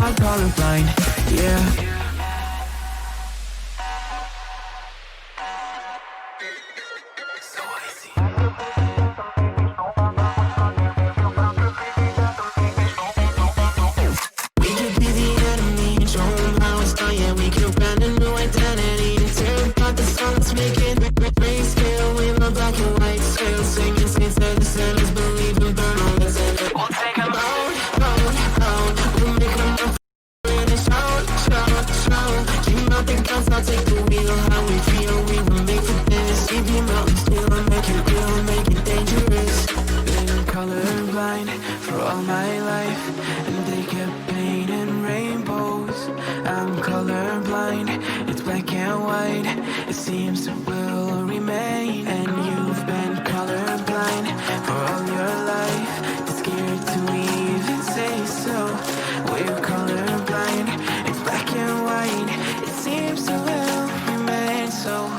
I'm colorblind, yeah. Colorblind for all my life, and they kept painting rainbows. I'm colorblind, it's black and white. It seems it will remain. And you've been colorblind for all your life, too scared to even say so. We're colorblind, it's black and white. It seems it will remain so.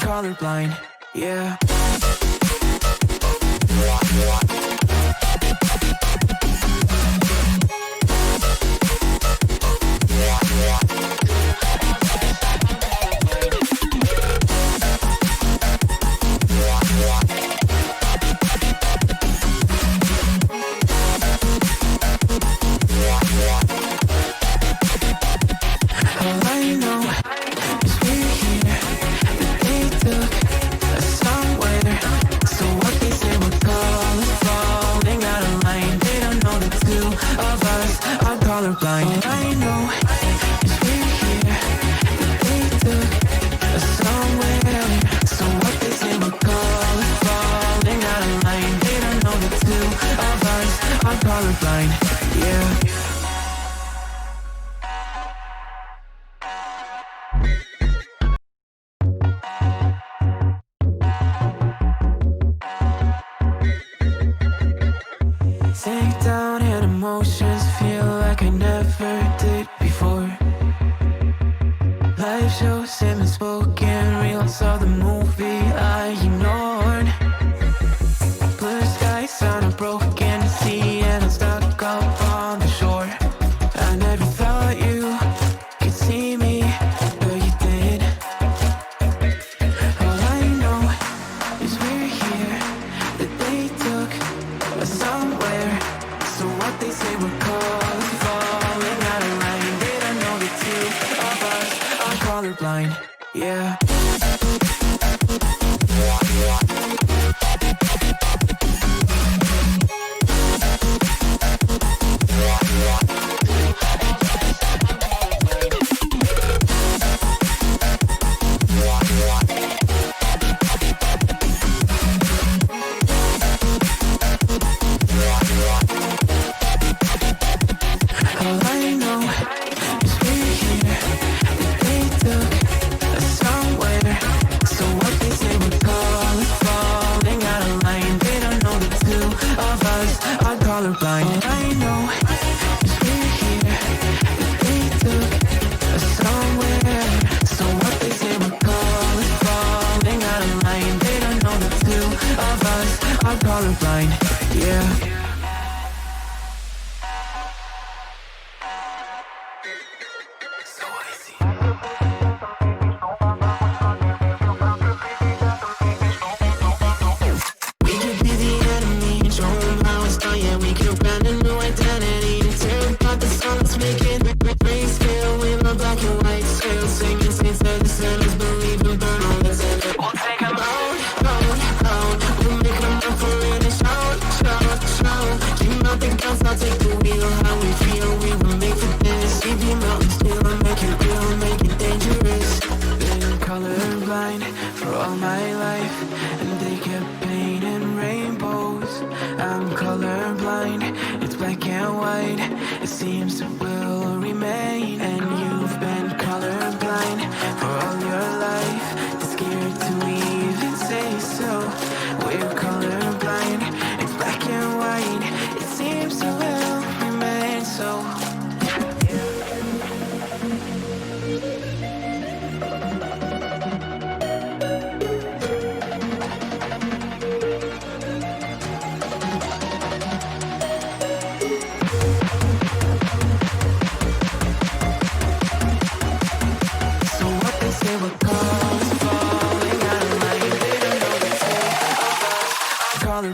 Colorblind, yeah. Colorblind, I know is we're here, that they took us somewhere. So what they say we're falling out of line. They don't know the two of us are colorblind, yeah. Sink down and emotions feel like I never did before. Live shows and spoken reels of the movie I ignored. Blue skies on a broken sea and I'm stuck up on the shore. I never thought you could see me, but you did. All I know is we're here, that they took us somewhere. So what they say we're falling out of line. They don't know the two of us are colorblind, yeah. Colorblind, I know is we're here, that they took us somewhere. So what they say we're falling out of line. They don't know the two of us are colorblind, yeah. Colorblind for all my life, and they kept painting rainbows. I'm colorblind, it's black and white. It seems it will remain. And you've been colorblind for all your life, too scared to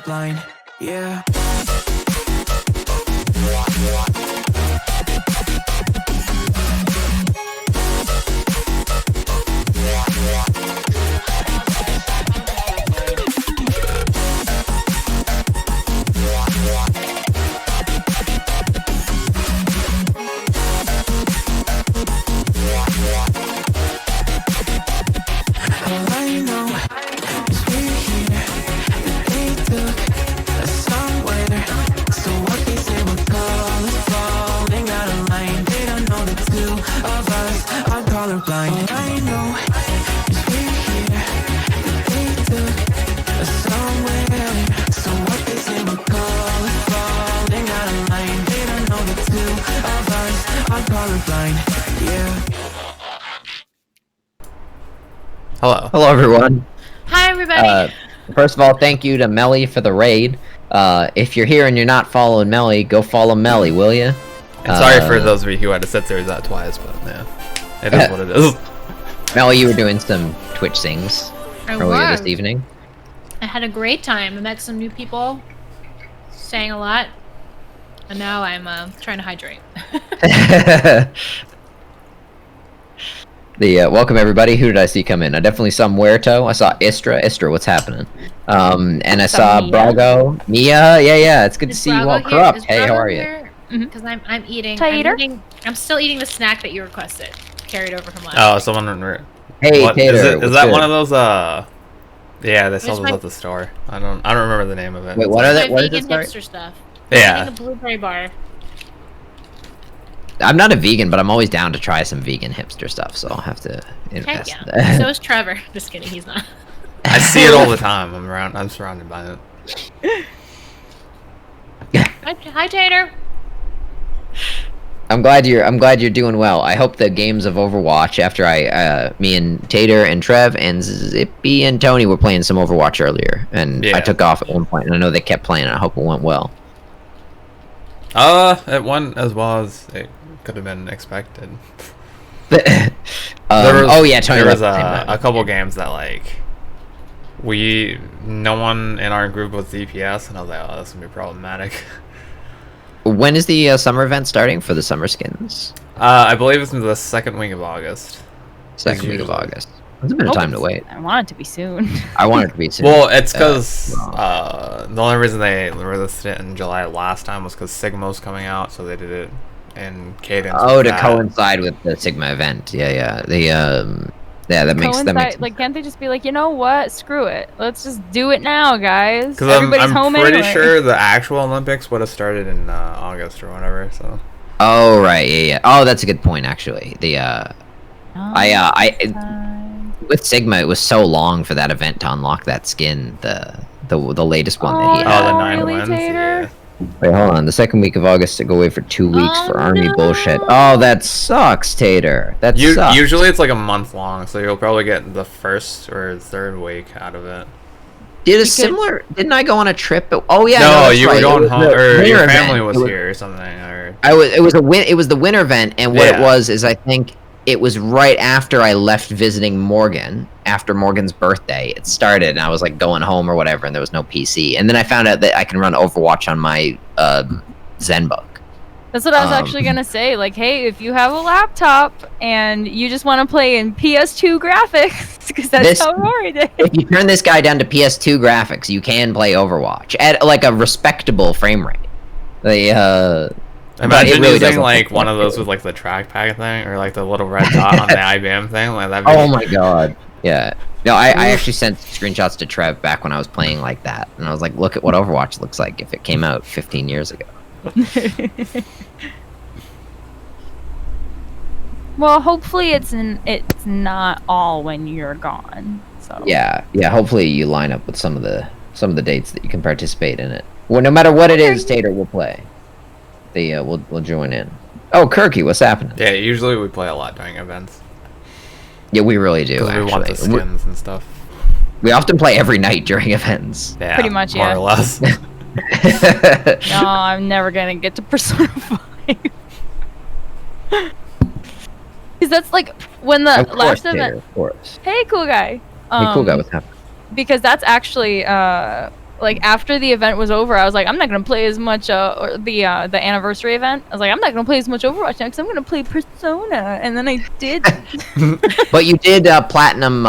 colorblind. Yeah. All I know is we're here, that they took us somewhere. So what they say we're falling out of line. They don't know the two of us are colorblind. All I know is we're here, that they took us somewhere. So what they say we're falling out of line. They don't know the two of us are colorblind. Yeah. Hello. Hello, everyone. Hi, everybody. First of all, thank you to Melly for the raid. If you're here and you're not following Melly, go follow Melly, will you? And sorry for those of you who had to sit through that twice, but yeah, it is what it is. Melly, you were doing some Twitch things I earlier was. this evening. I had a great time. I met some new people, sang a lot, and now I'm trying to hydrate. Welcome everybody. Who did I see come in? I definitely saw Muerto. I saw Istra. Istra, what's happening? And I saw Mia. Brago. Mia, yeah. It's good to Is see you all Brago here? corrupt. Is Hey, how Brago are you? here? Mhm. Because I'm eating. Tater? I'm still eating the snack that you requested, carried over from last. Oh, week. someone. Hey, What, Tater. is it? Is what's that good? one of those? Yeah, they sell It's those my- at the store. I don't remember the name of it. Wait, what It's are my they? What is vegan it? Sorry? hipster stuff. Yeah. I'm eating a blueberry bar. I'm not a vegan, but I'm always down to try some vegan hipster stuff. So I'll have to Heck invest. yeah. So is Trevor. Just kidding. He's not. I see it all the time. I'm surrounded by it. Hi, Tater. I'm glad you're doing well. I hope the games of Overwatch after me and Tater and Trev and Zippy and Tony were playing some Overwatch earlier, and Yeah. I took off at one point, and I know they kept playing. And I hope it went well. It went as well as it could have been expected. Oh yeah, Tony. There was left the same a couple games that like no one in our group was DPS, and I was like, oh, this gonna be problematic. When is the summer event starting for the summer skins? I believe it's in the second week of August. Second week of usually. August. There's a bit of time to wait. I want it to be soon. I want it to be soon. Well, it's because well. the only reason they released it in July last time was because Sigma's coming out, so they did it in cadence. Oh, with to that. coincide with the Sigma event. Yeah. That makes Coincide, like, can't they just be like, you know what? Screw it. Let's just do it now, guys. Because Everybody's I'm home pretty anyway. sure the actual Olympics would have started in August or whatever. So Oh right, yeah. Oh, that's a good point actually. With Sigma, it was so long for that event to unlock that skin, the latest one that he Oh, had. the no, 9 really, wins. Tater? Yeah. Wait, hold on. The second week of August to go away for 2 weeks Oh, for army no. bullshit. Oh, that sucks, Tater. That sucks. Usually it's like a month long, so you'll probably get the first or third week out of it. Didn't I go on a trip? Oh yeah. no, that's you right. were It going was home, the or winter your event. family was It was- here or something, or It was the winter event, and what it Yeah. was is I think it was right after I left visiting Morgan, after Morgan's birthday. It started, and I was like going home or whatever, and there was no PC. And then I found out that I can run Overwatch on my ZenBook. That's what I was actually gonna say. Like, hey, if you have a laptop and you just want to play in PS2 graphics, because that's how Rory did. If you turn this guy down to PS2 graphics, you can play Overwatch at like a respectable frame rate. But imagine it really using doesn't like look one of like those it. with like the trackpad thing, or like the little red dot on the IBM thing, like that. Oh my god. Yeah. No, I actually sent screenshots to Trev back when I was playing like that, and I was like, look at what Overwatch looks like if it came out 15 years ago. Well, hopefully it's not all when you're gone. So Yeah. Hopefully you line up with some of the dates that you can participate in it. Well, no matter what it is, Tater will play. We'll join in. Oh, Kirky, what's happening? Yeah, usually we play a lot during events Yeah, we really do. because we want the Actually, skins and stuff. we often play every night during events. Yeah, Pretty much, more yeah. or less. no, I'm never gonna get to Persona 5. Because that's like when the Of course, last Tater, event. of course. Hey, cool guy. Hey, cool guy, what's happening? Because that's actually like after the event was over, I was like, I'm not gonna play as much or the anniversary event. I was like, I'm not gonna play as much Overwatch now because I'm gonna play Persona, and then I did. But you did platinum.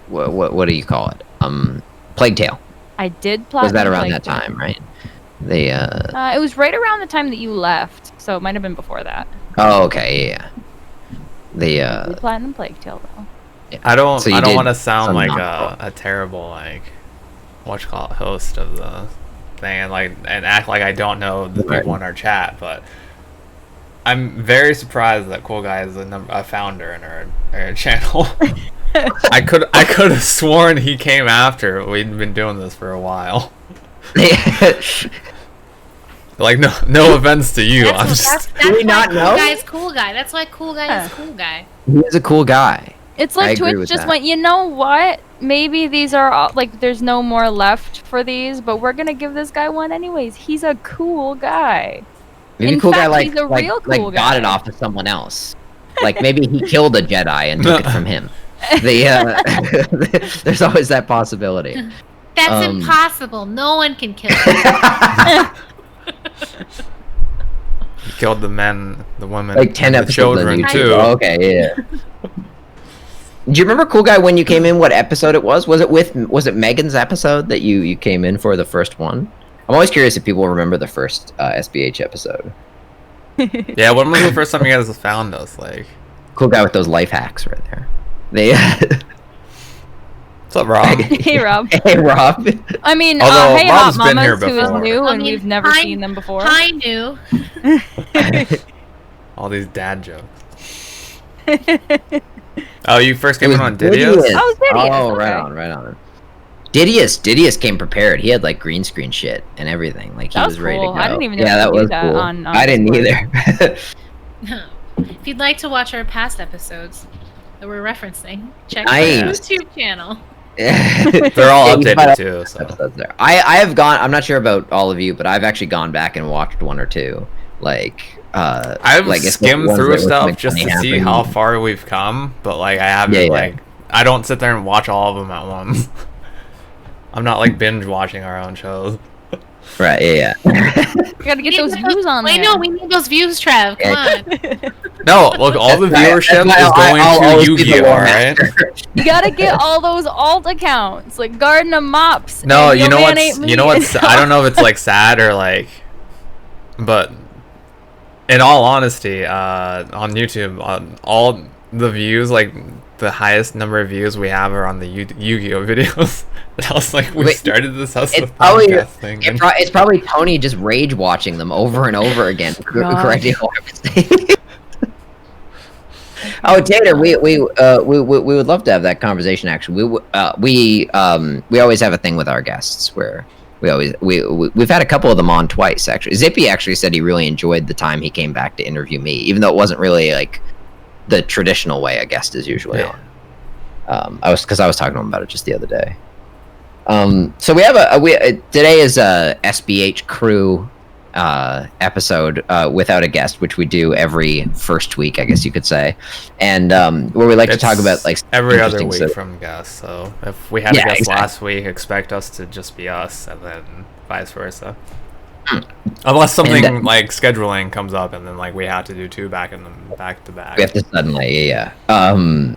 What do you call it? Plague Tale. I did platinum. Was that around Plague that Tale. time, right? They. It was right around the time that you left, so it might have been before that. Oh, okay, yeah. The platinum Plague Tale though. I don't So you want to did sound some like non-pro. a terrible like host of the thing and act like I don't know the Right. people in our chat, but I'm very surprised that Cool Guy is a founder in our channel. I could have sworn he came after we'd been doing this for a while. Like no offense to you, I'm just Do we why not cool know? guy's cool guy. That's why cool guy is cool guy. He's a cool guy. It's I like agree Twitch with just that. went, you know what? Maybe these are all, like, there's no more left for these, but we're gonna give this guy one anyways. He's a cool guy. Maybe In cool fact, guy he's a real cool like got guy. it off of someone else. Like maybe he killed a Jedi and took it from him. There's always that possibility. That's Um, impossible. No one can kill him. he killed the men, the women, Like 10 and the episodes children on YouTube. too. Oh, okay, yeah. Do you remember Cool Guy when you came in? What episode it was? Was it Megan's episode that you came in for the first one? I'm always curious if people remember the first SBH episode. Yeah, when was the first time you guys found us? Like, Cool Guy with those life hacks right there. They. what's up, Rob? Hey, Rob. Hey, Rob. I mean, Although hey, Rob's Hot been here Mamas, who is before. new, I and mean, we've never hi- seen them before. Hi, new. All these dad jokes. Oh, you first came in on Didius. Didius? Oh, Didius, Oh, right okay. on. Didius came prepared. He had like green screen shit and everything. Like he That was was ready to cool. go. I didn't even know yeah, you that could do was that cool. on I didn't Discord. either. If you'd like to watch our past episodes that we're referencing, check Nice. our YouTube channel. They're all Yeah, you updated might too. have So episodes there. I have gone. I'm not sure about all of you, but I've actually gone back and watched one or two. Like I've like it's skimmed ones through that were stuff something just to funny see happened. how far we've come, but like I haven't Yeah. like I don't sit there and watch all of them at once. I'm not like binge watching our own shows. Right. Yeah. You gotta get those views on there. Wait, no, we need those views, Trev. Come on. No, look, all the viewership is going to Yu-Gi-Oh! Alright. You gotta get all those alt accounts, like Garden of Mops. No, and you know Yo Man what's Ain't you know Me. what's I don't know if it's like sad or like, but in all honesty, on YouTube, on all the views, like the highest number of views we have are on the Yu-Gi-Oh videos. And I was like, we Wait, started this as a it's probably podcast thing. it's probably Tony just rage watching them over and over again, God. correcting all everything. Oh, Tater, we would love to have that conversation. Actually, we always have a thing with our guests where we've had a couple of them on twice. Actually, Zippy actually said he really enjoyed the time he came back to interview me, even though it wasn't really like the traditional way a guest is usually Yeah. on. I was talking to him about it just the other day. So we have today is a SBH crew episode without a guest, which we do every first week, I guess you could say, and where we like to talk about like every other interesting week stuff. from guests. So if we had Yeah, a guest exactly. last week, expect us to just be us, and then vice versa. Unless something And, like scheduling comes up, and then like we have to do two back to back. We have to suddenly, yeah. I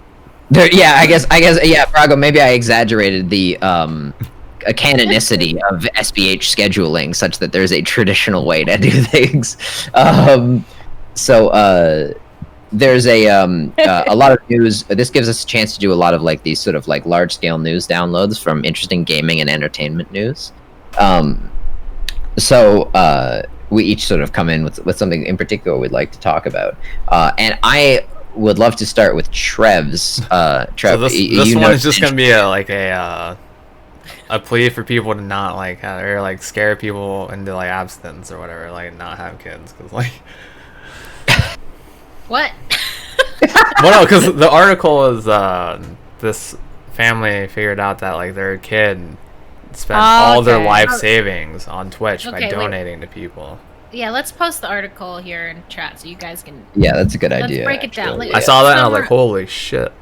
guess, yeah, Brago. Maybe I exaggerated the canonicity of SBH scheduling, such that there's a traditional way to do things. There's a lot of news. This gives us a chance to do a lot of like these sort of like large scale news downloads from interesting gaming and entertainment news. We each sort of come in with something in particular we'd like to talk about. And I would love to start with Trev's. Trev, So this you one know- is just gonna be a plea for people to not like or like scare people into like abstinence or whatever, like not have kids, because like What? well, no, because the article is this family figured out that like their kid spent all their Okay. life Oh. savings on Twitch by Okay, wait. donating to people. Yeah, let's post the article here in chat so you guys can. Yeah, that's a good Let's idea. break it down. actually. Like, I saw that and I was like, Summer- holy shit.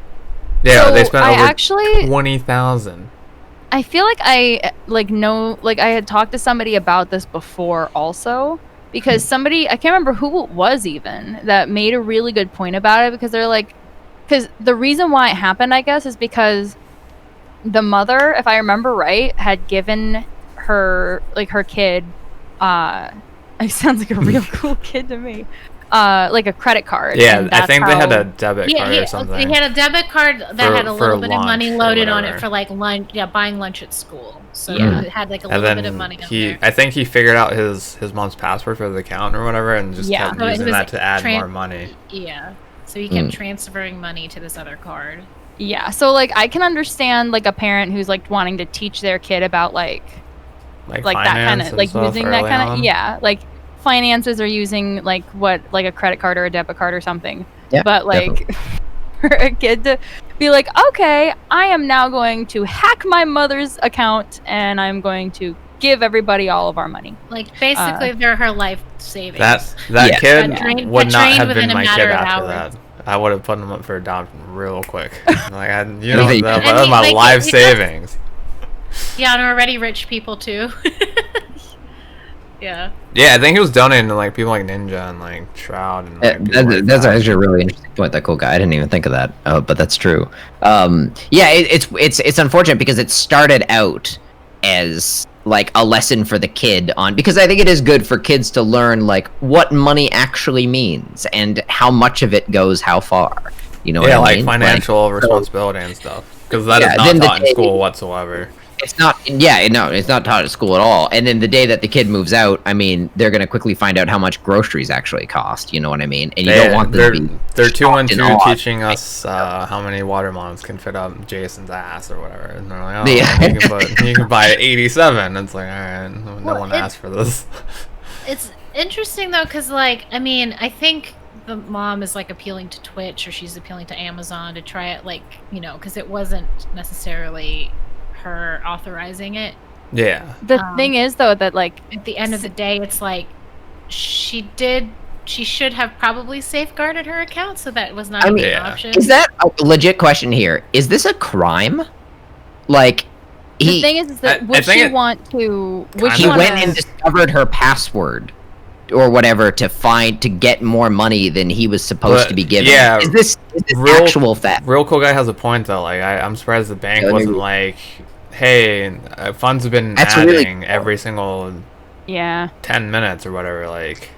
Yeah, So they spent I over actually 20,000. I feel like I had talked to somebody about this before also, because somebody, I can't remember who it was even, that made a really good point about it, because they're like, because the reason why it happened, I guess, is because the mother, if I remember right, had given her kid, it sounds like a real cool kid to me, like a credit card. Yeah, and I that's think they had how- a debit card or something. He had a debit card that For- had a for little bit of lunch money or loaded on it whatever. for like lunch, buying lunch at school. So Yeah. it had like a And little bit then of money on there. I think he figured out his mom's password for the account or whatever, and just Yeah. kept So it using was that to add tran- more money. Yeah. So he kept transferring money to this other card. Yeah, so like I can understand like a parent who's like wanting to teach their kid about like that kind finance of and like stuff using that early kind on. of like finances or using like a credit card or a debit card or something. Yeah, But like for a kid to be like, okay, I am now going to hack my mother's account and I'm going to give everybody all of our money. Like basically, they're her life savings. That Yeah. kid That drained- would that not drained have within been a my matter kid of after hours. that. I would have put him up for adoption real quick. Like that And was he- my like, life he does- savings. Yeah, and already rich people too. Yeah. Yeah, I think he was donating to like people like Ninja and like Shroud and like, people like That's that. actually a really interesting point. That cool guy. I didn't even think of that, but that's true. Yeah, it's unfortunate because it started out as like a lesson for the kid on, because I think it is good for kids to learn like what money actually means and how much of it goes how far. You know Yeah, what I like mean? financial responsibility and stuff. Because that Yeah, is not then the taught in day- school whatsoever. It's not. Yeah, no, it's not taught at school at all. And then the day that the kid moves out, I mean, they're gonna quickly find out how much groceries actually cost. You know what I mean? And you don't want them to be. They're 2 and shocked 2 awed. teaching us how many watermelons can fit up Jason's ass or whatever. And they're like, oh, Yeah. you can buy 87. It's like, all right, no Well, one it- asked for this. It's interesting though, because like, I mean, I think the mom is like appealing to Twitch or she's appealing to Amazon to try it, like, because it wasn't necessarily her authorizing it. Yeah. The Um, thing is though that like At the end of the day, it's like she should have probably safeguarded her account so that was not I even mean, an Yeah. option. Is that a legit question here? Is this a crime? Like, the thing is that I would think she it- want to would Kinda. she he want went and discovered her password or whatever to get more money than he was supposed But, to be given. yeah, Is this real- actual theft? Real cool guy has a point though. Like I'm surprised the bank Yeah, wasn't maybe- like, hey, funds have been That's adding really- every single Yeah. 10 minutes or whatever. Like,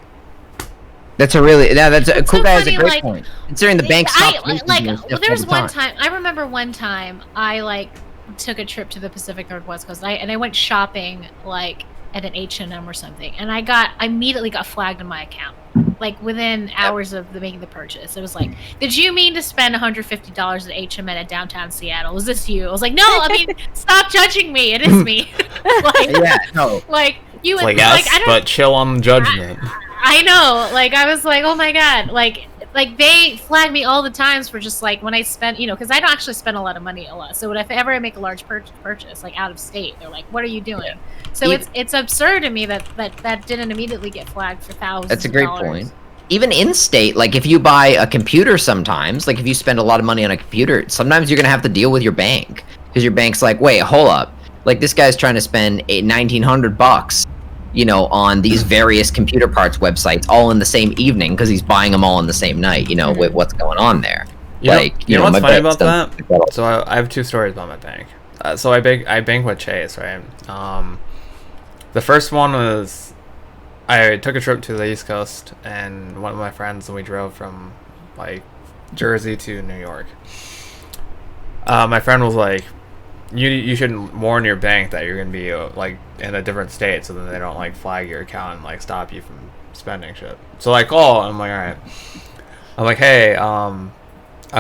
That's a really that's a It's cool so guy has a funny, great like, point. Considering the bank stopped like this stuff there was all the one time I remember one time I like took a trip to the Pacific Northwest Coast and I went shopping like at an H&M or something, and I immediately got flagged on my account like within hours of making the purchase. It was like, did you mean to spend $150 at H&M at downtown Seattle? Was this you? I was like, no, I mean, stop judging me, it is me. like, Yeah, no. like you it's would like yes, I don't but chill on judgment. I know, like I was like, oh my god, like they flag me all the times for just like when I spend, because I don't actually spend a lot of money a lot. So whenever I make a large purchase, like out of state, they're like, what are you doing? So Even- it's absurd to me that didn't immediately get flagged for thousands. That's a of great dollars. point. Even in state, like if you buy a computer sometimes, like if you spend a lot of money on a computer, sometimes you're gonna have to deal with your bank because your bank's like, wait, hold up, like this guy's trying to spend $1,900, on these various computer parts websites all in the same evening because he's buying them all in the same night. With what's going on there. You know what's my funny bank's about done- that? So I have two stories about my bank. So I bank with Chase, right? The first one was I took a trip to the East Coast and one of my friends, and we drove from like Jersey to New York. My friend was like, you should warn your bank that you're gonna be like in a different state, so then they don't like flag your account and like stop you from spending shit. So I call, I'm like, all right. I'm like, hey, I'm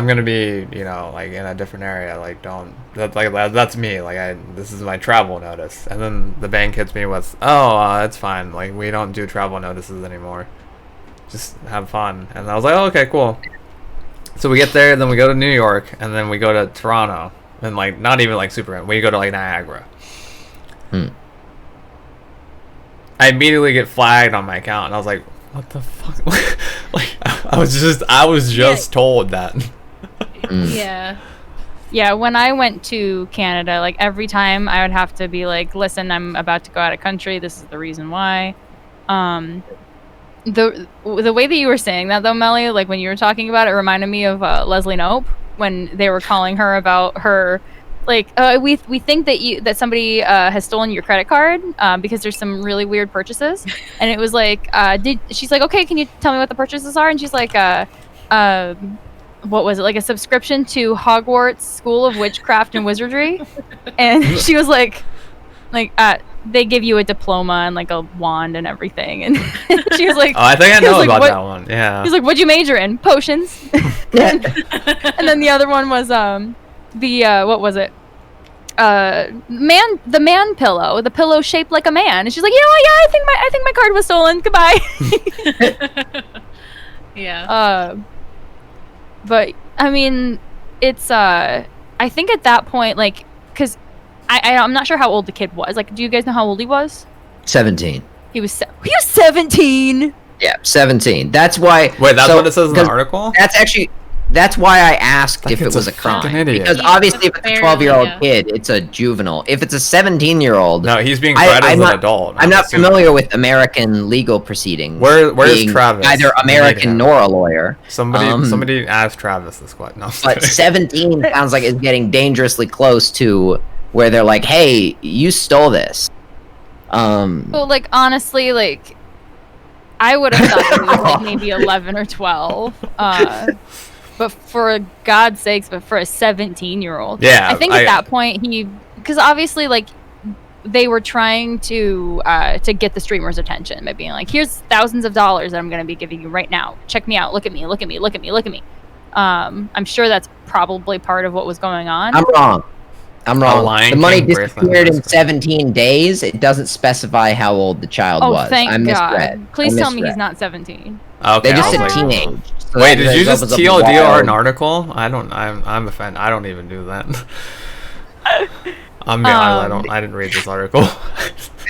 gonna be, like in a different area. Like, that's me. Like, this is my travel notice. And then the bank hits me with, oh, that's fine. Like, we don't do travel notices anymore. Just have fun. And I was like, oh, okay, cool. So we get there, then we go to New York, and then we go to Toronto, and like not even like super. We go to like Niagara. I immediately get flagged on my account, and I was like, what the fuck? Like, I was just told that. Yeah. Yeah, when I went to Canada, like every time I would have to be like, listen, I'm about to go out of country. This is the reason why. The way that you were saying that though, Melly, like when you were talking about it, reminded me of Leslie Knope when they were calling her about her, like we think that somebody has stolen your credit card because there's some really weird purchases, and it was like she's like, okay, can you tell me what the purchases are? And she's like what was it, like a subscription to Hogwarts School of Witchcraft and Wizardry? And she was like they give you a diploma and like a wand and everything. And she was like, Oh, I think I know like, about what? that one. Yeah. He's like, what'd you major in? Potions. And then the other one was what was it? The man pillow, the pillow shaped like a man. And she's like, you know what? Yeah, I think my card was stolen. Goodbye. Yeah. But I mean, it's I think at that point, like, because I'm not sure how old the kid was. Like, do you guys know how old he was? 17. He was 17. Yeah, 17. That's why. Wait, that's so- what it says in the 'cause article? That's why I asked That if it kid's was a a crime. fucking idiot. Because Yeah, obviously, if it's a barely, 12-year-old yeah. kid, it's a juvenile. If it's a 17-year-old, No, he's being I- tried as I'm an not- adult. I'm not assuming. familiar with American legal proceedings. Where's being Travis? Neither We need American him. nor a lawyer. Somebody asked Travis this question. No, I'm But kidding. 17 sounds like it's getting dangerously close to where they're like, "Hey, you stole this." Well, like honestly, like I would have thought he was like maybe 11 or 12. But for God's sakes, but for a 17-year-old, Yeah, I think at that point because obviously like they were trying to get the streamer's attention by being like, here's thousands of dollars that I'm going to be giving you right now. Check me out. Look at me. Look at me. Look at me. Look at me. I'm sure that's probably part of what was going on. I'm wrong. Lion The money King bracelet disappeared in bracelet. 17 days. It doesn't specify how old the child Oh, was. thank I misread. God. Please I tell me misread. he's not 17. Okay, They just I said was like, teenage. So Wait, that did you just opens up a TLDR wild- an article? I'm offended. I don't even do that. I didn't read this article.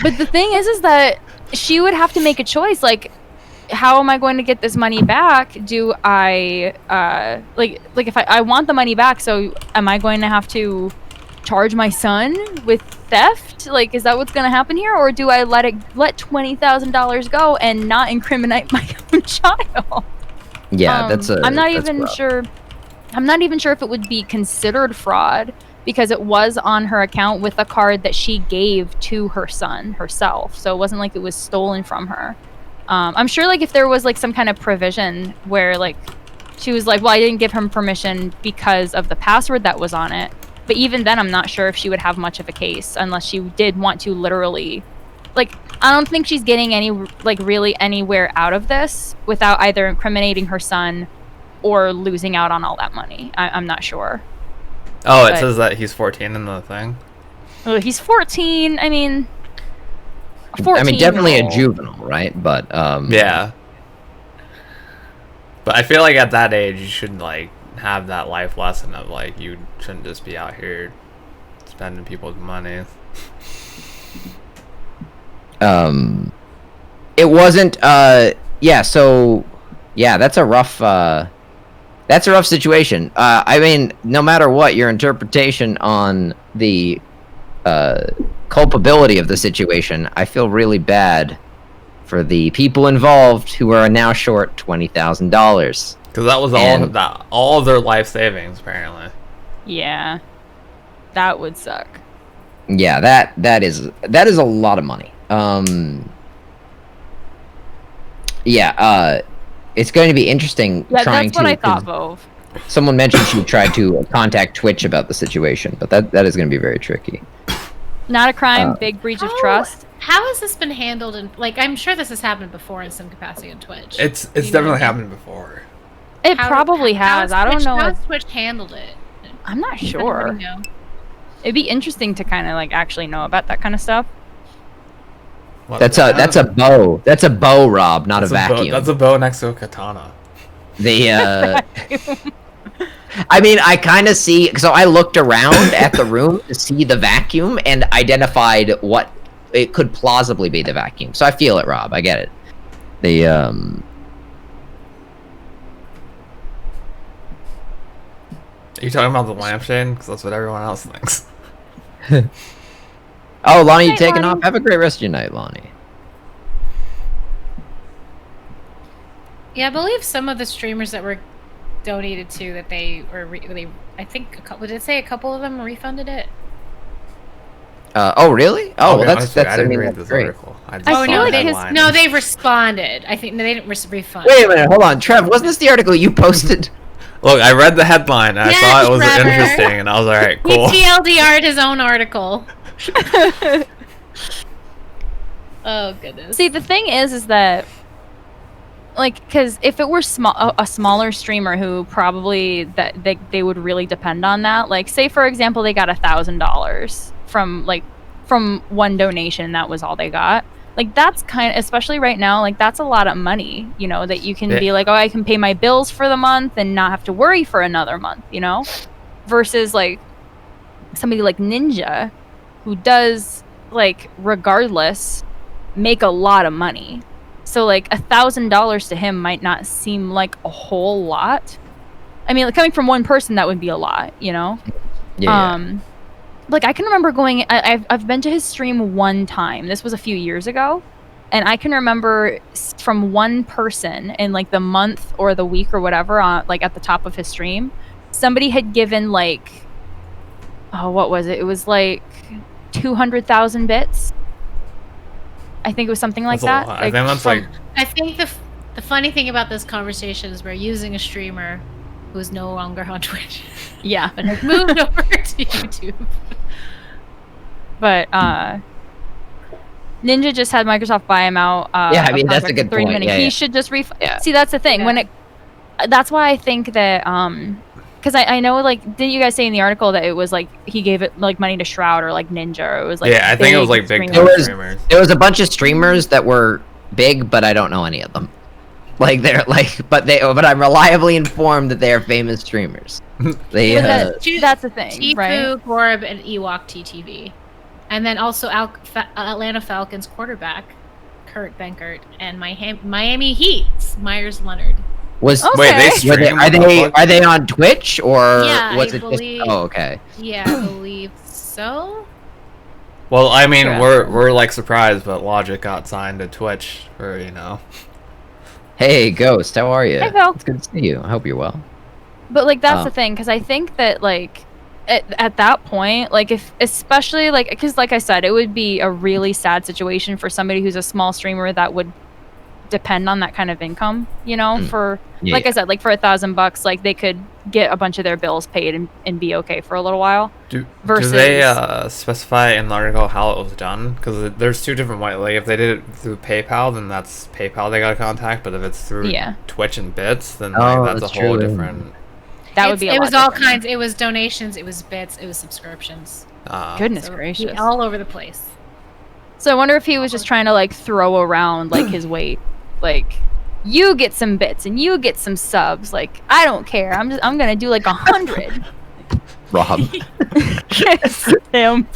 But the thing is that she would have to make a choice. Like, how am I going to get this money back? Do I like if I want the money back? So am I going to have to charge my son with theft? Like, is that what's going to happen here, or do I let $20,000 go and not incriminate my own child? Yeah, that's a. I'm not that's even rough. sure. I'm not even sure if it would be considered fraud because it was on her account with a card that she gave to her son herself. So it wasn't like it was stolen from her. I'm sure like if there was like some kind of provision where like she was like, well, I didn't give him permission because of the password that was on it. But even then, I'm not sure if she would have much of a case unless she did want to literally, like, I don't think she's getting really anywhere out of this without either incriminating her son or losing out on all that money. I'm not sure. Oh, it But- says that he's 14 in the thing. Well, he's 14. I mean, 14. I mean, definitely a juvenile, right? But Yeah. But I feel like at that age, you should like have that life lesson of like you shouldn't just be out here spending people's money. it wasn't. Yeah. So, yeah, that's a rough. That's a rough situation. I mean, no matter what your interpretation on the culpability of the situation, I feel really bad for the people involved who are now short $20,000. Because that was all of their life savings apparently. Yeah. That would suck. Yeah, that is a lot of money. Yeah, it's going to be interesting Yeah, trying that's what to. I thought, 'cause Vove. Someone mentioned she tried to contact Twitch about the situation, but that is going to be very tricky. Not a crime, big breach of trust. How has this been handled? In like, I'm sure this has happened before in some capacity on Twitch. It's You know definitely what I mean? happened before. It How- probably how has. I don't Twitch- know. How has Twitch handled it? I'm not Does sure. anybody know? It'd be interesting to kind of like actually know about that kind of stuff. What- That's a bow. That's a bow, Rob, not that's a vacuum. That's a bow next to a katana. The I mean, I kind of see. So I looked around at the room to see the vacuum and identified what it could plausibly be the vacuum. So I feel it, Rob. I get it. Are you talking about the lampshade? Because that's what everyone else thinks. Oh, Lonnie, you Night, taking Lonnie. off? Have a great rest of your night, Lonnie. Yeah, I believe some of the streamers that were donated to that they were I think a couple. Did it say a couple of them refunded it? Oh, really? Oh, I'll well, be honest with you, that's. I didn't mean, read that's this great. article. I just I saw feel the like his- headline. No, they've responded. I think they didn't refund. Wait a minute, hold on, Trev. Wasn't this the article you posted? Look, I read the headline and I Yes, thought it was Trevor. interesting, and I was alright, He cool. TLDR'd his own article. Oh goodness. See, the thing is that, like, because if it were a smaller streamer who probably that they would really depend on that. Like, say for example, they got $1,000 from one donation. That was all they got. Like, that's kind of, especially right now, like that's a lot of money. You know, that you can Yeah. be like, oh, I can pay my bills for the month and not have to worry for another month. You know, versus like somebody like Ninja, who does, like, regardless, make a lot of money. So like $1,000 to him might not seem like a whole lot. I mean, like, coming from one person, that would be a lot, you know. Yeah. Like, I can remember going. I've been to his stream one time. This was a few years ago, and I can remember from one person in like the month or the week or whatever, like at the top of his stream, somebody had given like, oh, what was it? It was like 200,000 bits. I think it was something like That's a that. lot. I think that's from- like I think the funny thing about this conversation is we're using a streamer who is no longer on Twitch, yeah. but has moved over to YouTube. But Ninja just had Microsoft buy him out. Yeah, I mean, that's a contract good for 3 point. minutes. Yeah, He yeah. should just Yeah. See, that's the thing. When Yeah. it, that's why I think that because I know, like, didn't you guys say in the article that it was like he gave it like money to Shroud or like Ninja, or it was like yeah, I think it was like big streamers? It time was- streamers. There was a bunch of streamers that were big, but I don't know any of them. Like they're like, but I'm reliably informed that they are famous streamers. They But that's the thing, Tifu, right? Gorb, and Ewok TTV. And then also Atlanta Falcons quarterback, Kurt Benkert, and Miami Heat's Myers Leonard. was Okay. Wait, they were stream? they, are they on Twitch or Yeah, was I it believe- just? Oh, okay. Yeah, I believe so. Well, I mean, Yeah. we're like surprised, but Logic got signed to Twitch for Hey, Ghost, how are you? Hey, Phil. It's good to see you. I hope you're well. But like that's Oh. the thing, because I think that like at that point, like, if especially like, because like I said, it would be a really sad situation for somebody who's a small streamer that would depend on that kind of income, you know, for Yeah, like I said, like for $1,000, like they could get a bunch of their bills paid and be okay for a little while. Do Versus- they specify in the article how it was done? Because there's two different ways. Like, if they did it through PayPal, then that's PayPal they got to contact. But if it's through Yeah. Twitch and Bits, then Oh, like, that's a that's whole true. different. That would be. It a was lot all different. kinds. It was donations. It was bits. It was subscriptions. Goodness So, gracious. all over the place. So I wonder if he was just trying to like throw around like his weight, like, you get some bits and you get some subs. Like, I don't care. I'm gonna do like 100. Rob. Damn.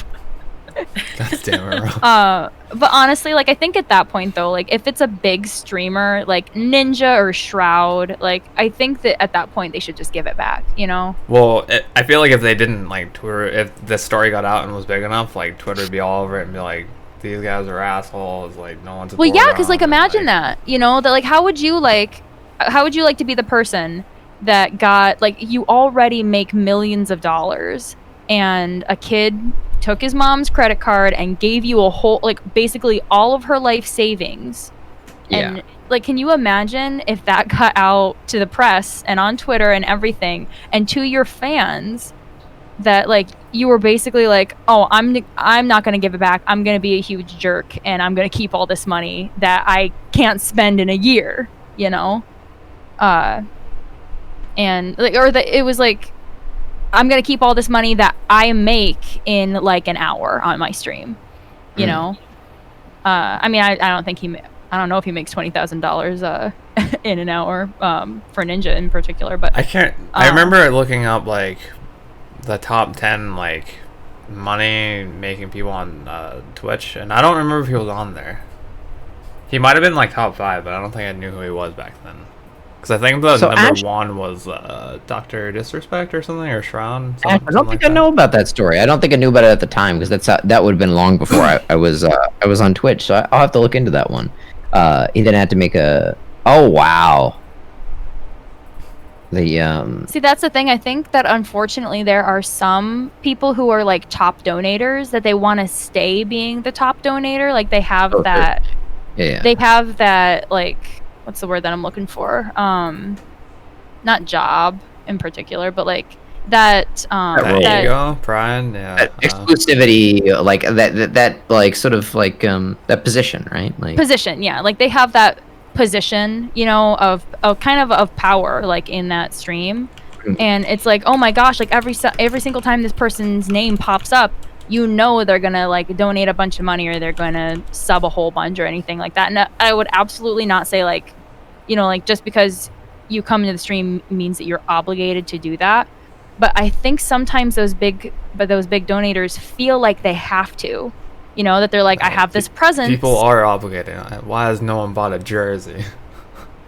God damn it, bro. But honestly, like, I think at that point though, like, if it's a big streamer like Ninja or Shroud, like, I think that at that point they should just give it back. You know? Well, I feel like if they didn't, like, Twitter, if the story got out and was big enough, like, Twitter would be all over it and be like, these guys are assholes, like, no one's. Well, yeah, because like, imagine that. You know, that like, how would you like to be the person that got, like, you already make millions of dollars, and a kid took his mom's credit card and gave you a whole, like, basically all of her life savings. Yeah. And like, can you imagine if that got out to the press and on Twitter and everything, and to your fans, that like you were basically like, oh, I'm not going to give it back. I'm going to be a huge jerk, and I'm going to keep all this money that I can't spend in a year, you know? And like, or that it was like, I'm going to keep all this money that I make in like an hour on my stream, you know? I mean, I don't think I don't know if he makes $20,000 in an hour for Ninja in particular, but I can't. I remember looking up like the top 10 like money making people on Twitch, and I don't remember if he was on there. He might have been like top 5, but I don't think I knew who he was back then. Because I think the So number Ash- one was Doctor Disrespect or something, or Shroud. I don't think I know about that story. I don't think I knew about it at the time because that would have been long before I was on Twitch. So I'll have to look into that one. He then had to make a. Oh wow. The See, that's the thing. I think that unfortunately there are some people who are like top donators that they want to stay being the top donator. Like they have Okay. that. yeah. They have that like what's the word that I'm looking for? Not job in particular, but like that. That role. There you go, Brian. Yeah. That exclusivity, like that like sort of like that position, right? Like position, yeah. Like they have that position, you know, of kind of power, like in that stream, and it's like, oh my gosh, like every single time this person's name pops up, you know they're gonna like donate a bunch of money or they're gonna sub a whole bunch or anything like that. And I would absolutely not say like, you know, like just because you come into the stream means that you're obligated to do that. But I think sometimes those big donators feel like they have to, you know, that they're like, I have this presence. People are obligated. Why has no one bought a jersey?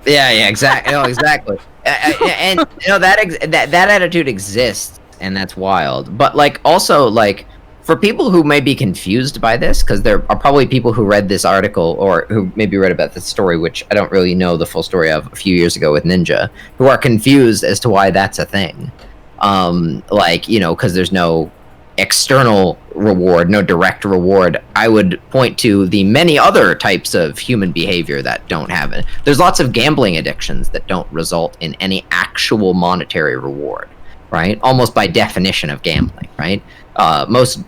yeah, exactly. No, exactly. And you know that attitude exists, and that's wild. But like also like for people who may be confused by this, because there are probably people who read this article or who maybe read about this story, which I don't really know the full story of a few years ago with Ninja, who are confused as to why that's a thing. Like, you know, because there's no external reward, no direct reward. I would point to the many other types of human behavior that don't have it. There's lots of gambling addictions that don't result in any actual monetary reward, right? Almost by definition of gambling, right? Most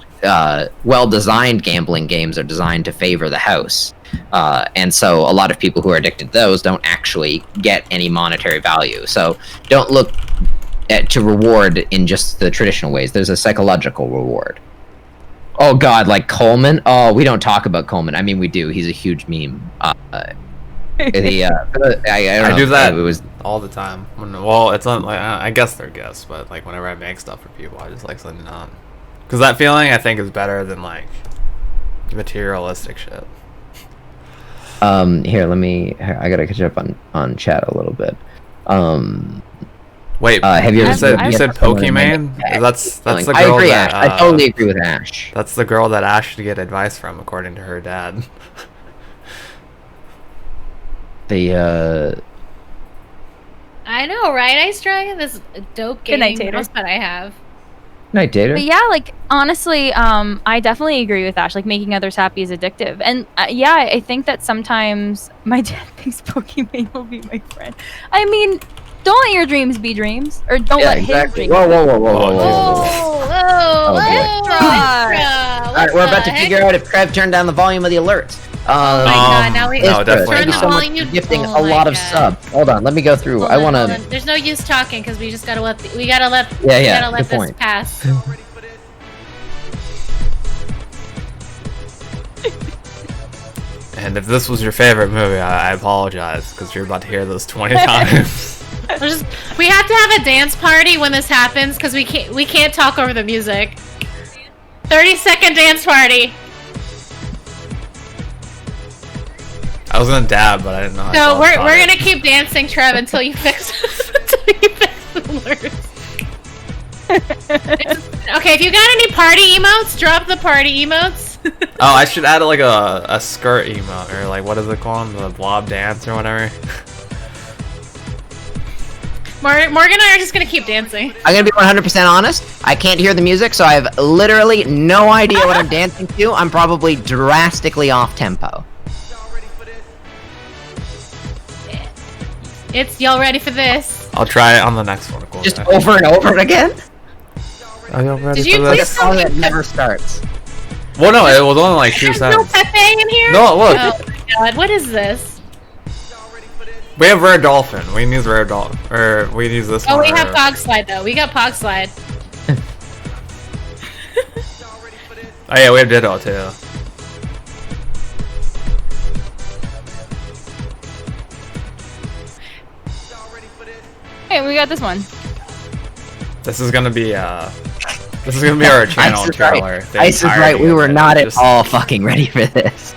well-designed gambling games are designed to favor the house. And so a lot of people who are addicted to those don't actually get any monetary value. So don't look to reward in just the traditional ways. There's a psychological reward. Oh god, like Coleman? Oh, we don't talk about Coleman. I mean, we do. He's a huge meme. I do that It was all the time. Well, it's not like I guess they're guests, but like whenever I make stuff for people, I just like sending it on. Because that feeling, I think, is better than like materialistic shit. Here, I gotta catch up on chat a little bit. Wait, have you ever you said seen Pokimane? That's the girl I agree, that Ash. I totally agree with Ash. that's the girl that Ash should get advice from, according to her dad. The I know, right? Ice Dragon, this dope Good night, gaming Tater. mouse that I have. Night Dater. But yeah, like honestly, I definitely agree with Ash. Like making others happy is addictive, and yeah, I think that sometimes my dad thinks Pokemon will be my friend. I mean, don't let your dreams be dreams, or don't let his dreams. Whoa. Oh, boy. Extra! All right, we're about to figure out if Trev turned down the volume of the alerts. Oh my god, now we no, definitely Thank you not. so much Volume- for gifting oh a lot my of God. subs. Hold on, let me go through. Hold I on, want hold to. on. There's no use talking because we just gotta let we gotta let Yeah, we yeah, gotta let good this point. pass. And if this was your favorite movie, I apologize because you're about to hear this 20 times. We have to have a dance party when this happens because we can't talk over the music. 30-second dance party. I was gonna dab, but I didn't know how to So we're spell it. gonna keep dancing, Trev, until you fix the words. Okay, if you got any party emotes, drop the party emotes. Oh, I should add like a skirt emote, or like what is it called? The blob dance or whatever. Morgan and I are just gonna keep dancing. I'm gonna be 100% honest. I can't hear the music, so I have literally no idea what I'm dancing to. I'm probably drastically off tempo. It's y'all ready for this? I'll try it on the next one. Cool. Just over and over again. Are you ready Did you for Like a this? please- song that never starts. Well, no, it was only like 2 There's no seconds. Pepe in here? No, look. Oh my god, what is this? We have Rare Dolphin. We can use Rare Dolphin, or we can use this Oh, one. we have or- Pog Slide though. We got Pog Slide. Oh yeah, we have Ditto too. Hey, we got this one. This is gonna be our channel Ice is trailer. right. the Ice is right. entirety We of were it. not at Just- all fucking ready for this.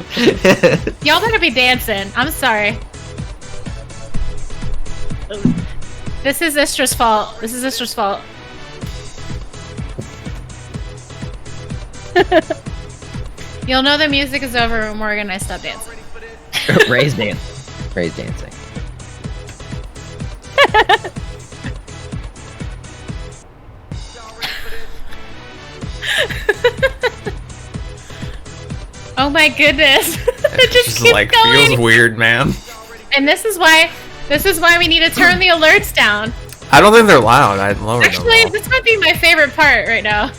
Y'all better be dancing. I'm sorry. This is Istra's fault. This is Istra's fault. You'll know the music is over when Morgan and I stop dancing. Ray's dance. Ray's dancing. Oh my goodness. It just keeps like going. feels weird, man. And this is why we need to turn the alerts down. I don't think they're loud. I'd lower them. Actually, all. this might be my favorite part right now.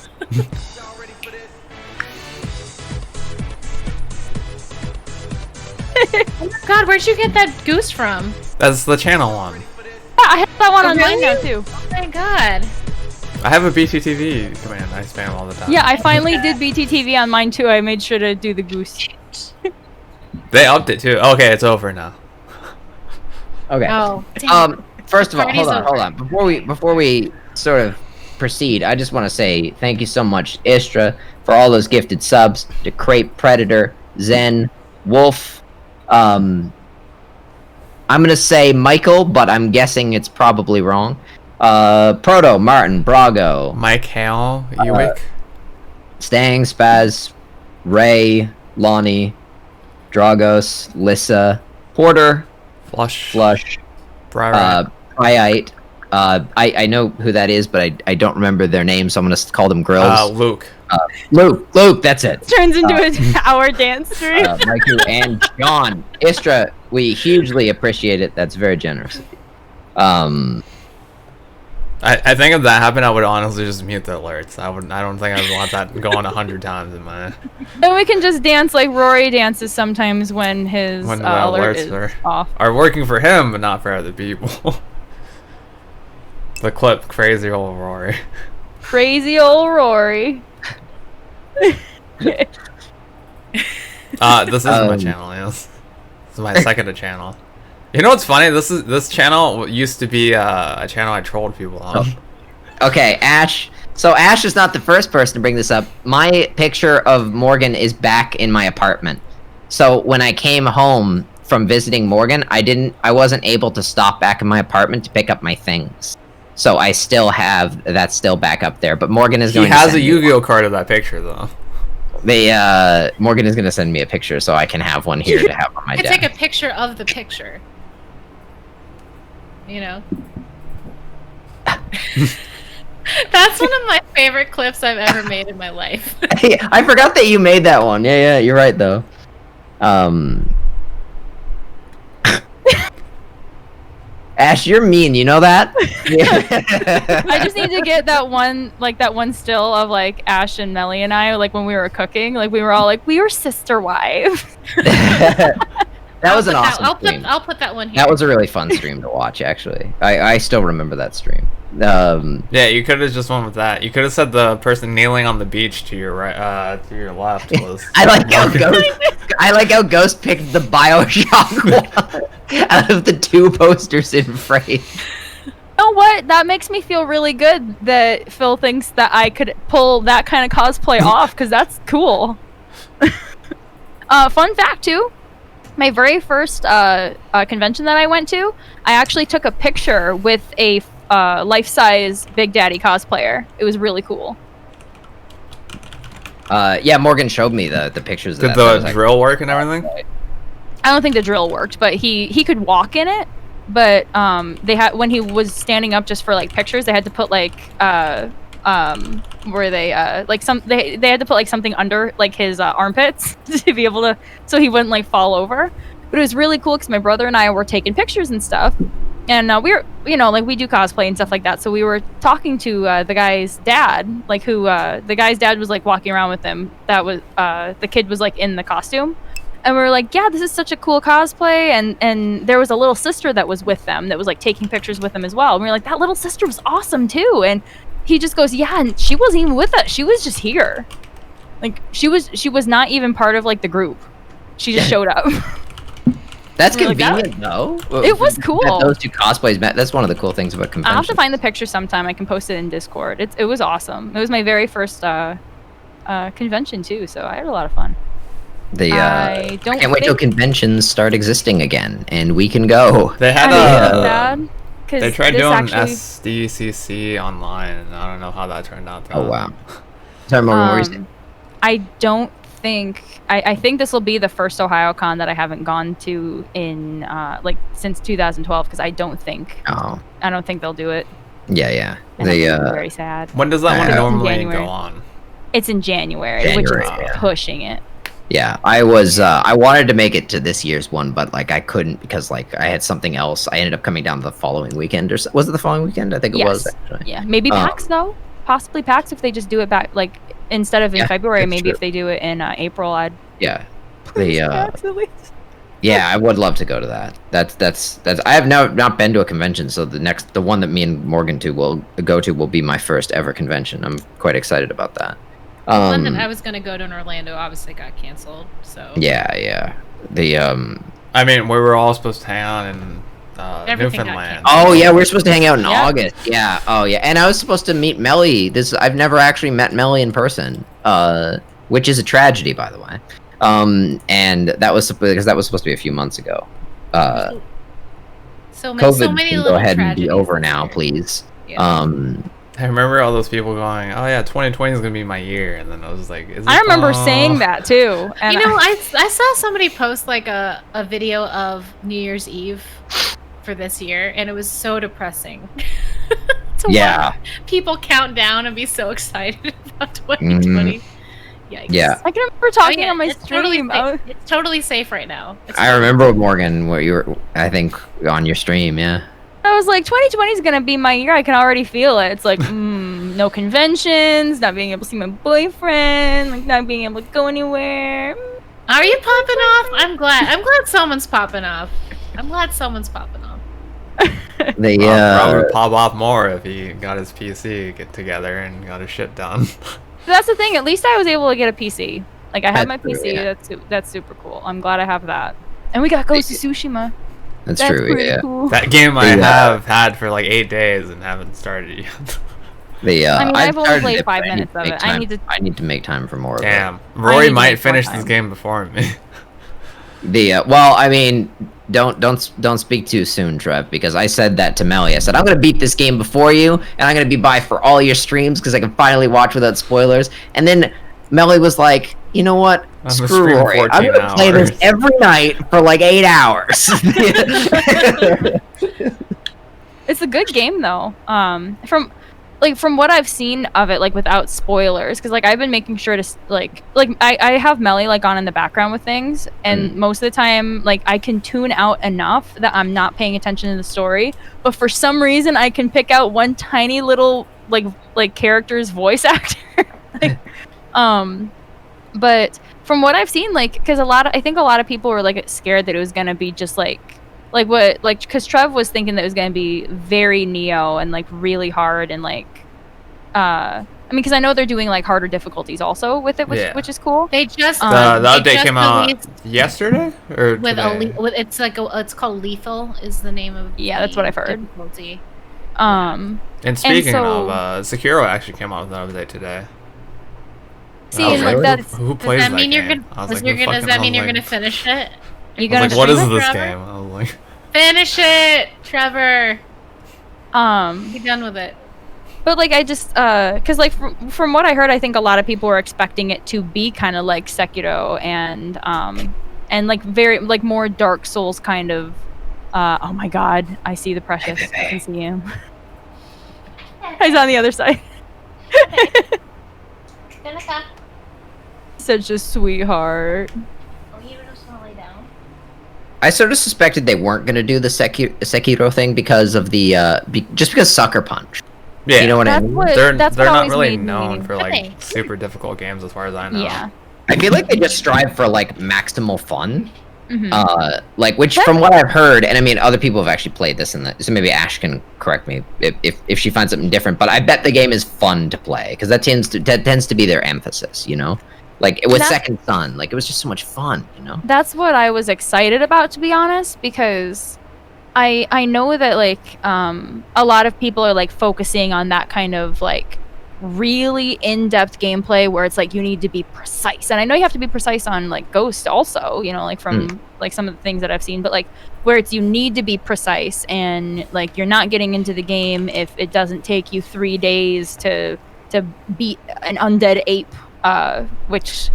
Oh my god, where'd you get that goose from? That's the channel one. Yeah, I have that one Oh, on mine now really? too. Oh my god. I have a BTTV command. I spam all the time. Yeah, I finally did BTTV on mine too. I made sure to do the goose. They upped it too. Okay, it's over now. Okay. Oh, damn. First of all, Party's hold on. Before we sort of proceed, I just want to say thank you so much, Istra, for all those gifted subs to Crepe Predator, Zen, Wolf. I'm gonna say Michael, but I'm guessing it's probably wrong. Proto, Martin, Brago, Mike Hale, Ewick. Stang, Spaz, Ray, Lonnie, Dragos, Lissa, Porter, Flush. Briar. Priite. I know who that is, but I don't remember their names, so I'm gonna call them Grills. Luke. Luke, that's it. Turns into an hour dance stream. Michael and John. Istra, we hugely appreciate it. That's very generous. I think if that happened, I would honestly just mute the alerts. I don't think I would want that going 100 times in my. Then we can just dance like Rory dances sometimes when his When the alert alerts is off. are working for him, but not for other people. The clip, crazy old Rory. Crazy old Rory. This isn't my Um, channel. Yes, this is my second channel. You know what's funny? This channel used to be a channel I trolled people on. Okay, Ash. So Ash is not the first person to bring this up. My picture of Morgan is back in my apartment. So when I came home from visiting Morgan, I wasn't able to stop back in my apartment to pick up my things. So I still have that still back up there. But Morgan is He going has to a send Yu-Gi-Oh card of that picture though. Morgan is going to send me a picture so I can have one here to have on my I could desk. take a picture of the picture. You know? That's one of my favorite clips I've ever made in my life. I forgot that you made that one. Yeah, you're right though. Ash, you're mean. You know that? I just need to get that one still of like Ash and Melly and I, like when we were cooking, like we were all like, we were sister wives. That was an awesome stream. I'll put that one here. That was a really fun stream to watch, actually. I still remember that stream. Yeah, you could have just went with that. You could have said the person kneeling on the beach to your right, to your left was. I like how Ghost picked the Bioshock one out of the two posters in frame. You know what? That makes me feel really good that Phil thinks that I could pull that kind of cosplay off, because that's cool. Fun fact too, my very first convention that I went to, I actually took a picture with a life-size Big Daddy cosplayer. It was really cool. Yeah, Morgan showed me the pictures of Did that. the That was, like, drill work and everything? I don't think the drill worked, but he could walk in it. But they had, when he was standing up just for like pictures, they had to put like where they like they had to put like something under like his armpits to be able to, so he wouldn't like fall over. But it was really cool because my brother and I were taking pictures and stuff, and we were, you know, like we do cosplay and stuff like that. So we were talking to the guy's dad, like who the guy's dad was like walking around with him. That was the kid was like in the costume. And we were like, yeah, this is such a cool cosplay. And there was a little sister that was with them that was like taking pictures with them as well. And we were like, that little sister was awesome too. And he just goes, yeah, and she wasn't even with us. She was just here. Like she was not even part of like the group. She just showed up. That's We're like, convenient, though. It was cool. That those two cosplays met. That's one of the cool things about conventions. I'll have to find the picture sometime. I can post it in Discord. It was awesome. It was my very first convention too, so I had a lot of fun. I can't wait till conventions start existing again, and we can go. They had Dad? because They tried this doing actually, SDCC online, and I don't know how that turned out. Oh wow. Sorry, Morgan, what were you saying? I don't think I think this will be the first OhioCon that I haven't gone to in like since 2012 because I don't think Oh, they'll do it. yeah. And I'm very sad. When does that one It's in normally January. go on? It's in January, which January, is yeah. pushing it. Yeah, I was. I wanted to make it to this year's one, but like I couldn't because like I had something else. I ended up coming down the following weekend, or was it the following weekend? I think it was Yes. actually. Yeah, maybe Um, PAX though. Possibly PAX if they just do it back like instead of in Yeah, February. that's Maybe true. if they do it in April, I'd. Yeah. The PAX at least. yeah, I would love to go to that. That's. I have not been to a convention, so the one that me and Morgan will go to will be my first ever convention. I'm quite excited about that. One that I was gonna go to in Orlando obviously got canceled. So Yeah. The I mean, we were all supposed to hang out in Everything got Newfoundland. Oh yeah, we're supposed to hang out in Yeah. August. Yeah. Oh yeah, and I was supposed to meet Melly. I've never actually met Melly in person, which is a tragedy, by the way. And that was because that was supposed to be a few months ago. so COVID many can little go ahead and be tragedies over this now, year. please. Yeah. I remember all those people going, "Oh yeah, 2020 is gonna be my year," and then I was like, "Is it I remember gone?" saying that too. And You know, I saw somebody post like a video of New Year's Eve for this year, and it was so depressing. to Yeah. watch people count down and be so excited about 2020. Yikes. Yeah. I can remember talking Oh, yeah, on my it's totally stream. safe. It's totally safe right now. I remember Morgan, where you were, I think, on your stream. Yeah. I was like, 2020 is gonna be my year. I can already feel it. It's like, no conventions, not being able to see my boyfriend, like not being able to go anywhere. Are you popping off? I'm glad someone's popping off. I'm glad someone's popping off. The Probably would pop off more if he got his PC get together and got his shit done. That's the thing. At least I was able to get a PC. Like I have my That's true, PC. yeah. That's super cool. I'm glad I have that. And we got Ghost of Tsushima. that's That's true. pretty Yeah. cool. That game I Yeah. have had for like 8 days and haven't started yet. I mean, I've only started played it, 5 but I minutes need of to it. make I time- need to. I need to make time for more of it. Damn, I Rory need to might make more finish time. this game before me. Well, I mean, don't speak too soon, Trev, because I said that to Melly. I said I'm gonna beat this game before you, and I'm gonna be by for all your streams because I can finally watch without spoilers. And then Melly was like, you know what? I'm gonna Screw stream Rory. I'm 14 gonna play this hours." every night for like 8 hours. It's a good game though. From what I've seen of it, like without spoilers, because like I've been making sure to I have Melly like on in the background with things, and most of the time like I can tune out enough that I'm not paying attention to the story, but for some reason I can pick out one tiny little like character's voice actor. But from what I've seen, like, because I think a lot of people were like scared that it was gonna be just because Trev was thinking that it was gonna be very Neo and like really hard and like, I mean, because I know they're doing like harder difficulties also with it, Yeah. which is cool. They just the they update just came out released yesterday or with today? it's called Lethal is the name of Yeah, that's what I've heard. difficulty. And speaking so- of, Sekiro actually came out with an update today. See, I was and like, like that's who Does plays that mean you're game? gonna? I was Does like, who does that mean you're fucking- gonna finish it? you I gonna was like, what is stream it, this Trevor? game? I was like, Finish it, Trevor. Be done with it. But like I just because like from what I heard, I think a lot of people were expecting it to be kind of like Sekiro and like very like more Dark Souls kind of. Oh my God, I see the Precious. I can see him. He's on the other side. Such a sweetheart. I sort of suspected they weren't gonna do the Sekiro thing because of the just because Sucker Punch. yeah, You know what I That's mean? what they're that's they're what not always really made me- known for like Hey. super difficult games as far as I know. Yeah. I feel like they just strive for like maximal fun. Mhm. Like which from what I've heard, and I mean other people have actually played this, so maybe Ash can correct me if she finds something different. But I bet the game is fun to play because that tends to be their emphasis, you know. Like with That- Second Son, like it was just so much fun, you know. That's what I was excited about, to be honest, because I know that like a lot of people are like focusing on that kind of like really in-depth gameplay where it's like you need to be precise. And I know you have to be precise on like Ghost also, you know, like from like some of the things that I've seen, but like where it's you need to be precise and like you're not getting into the game if it doesn't take you 3 days to beat an undead ape, which